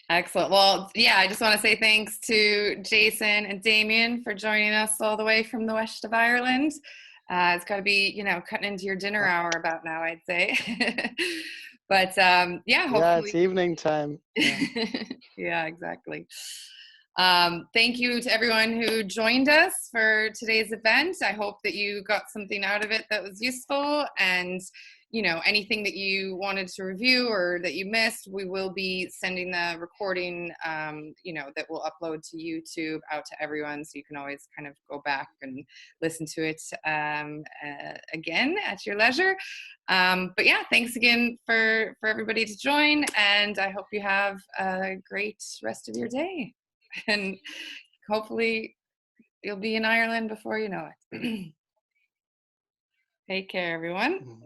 Excellent. Well, yeah, I just want to say thanks to Jason and Damien for joining us all the way from the west of Ireland. It's got to be, cutting into your dinner hour about now, I'd say. But hopefully. Yeah, it's evening time. Yeah, exactly. Thank you to everyone who joined us for today's event. I hope that you got something out of it that was useful, and anything that you wanted to review or that you missed, we will be sending the recording that we'll upload to YouTube out to everyone, so you can always kind of go back and listen to it again at your leisure. But yeah, thanks again for everybody to join, and I hope you have a great rest of your day. And hopefully you'll be in Ireland before you know it. Take care, everyone.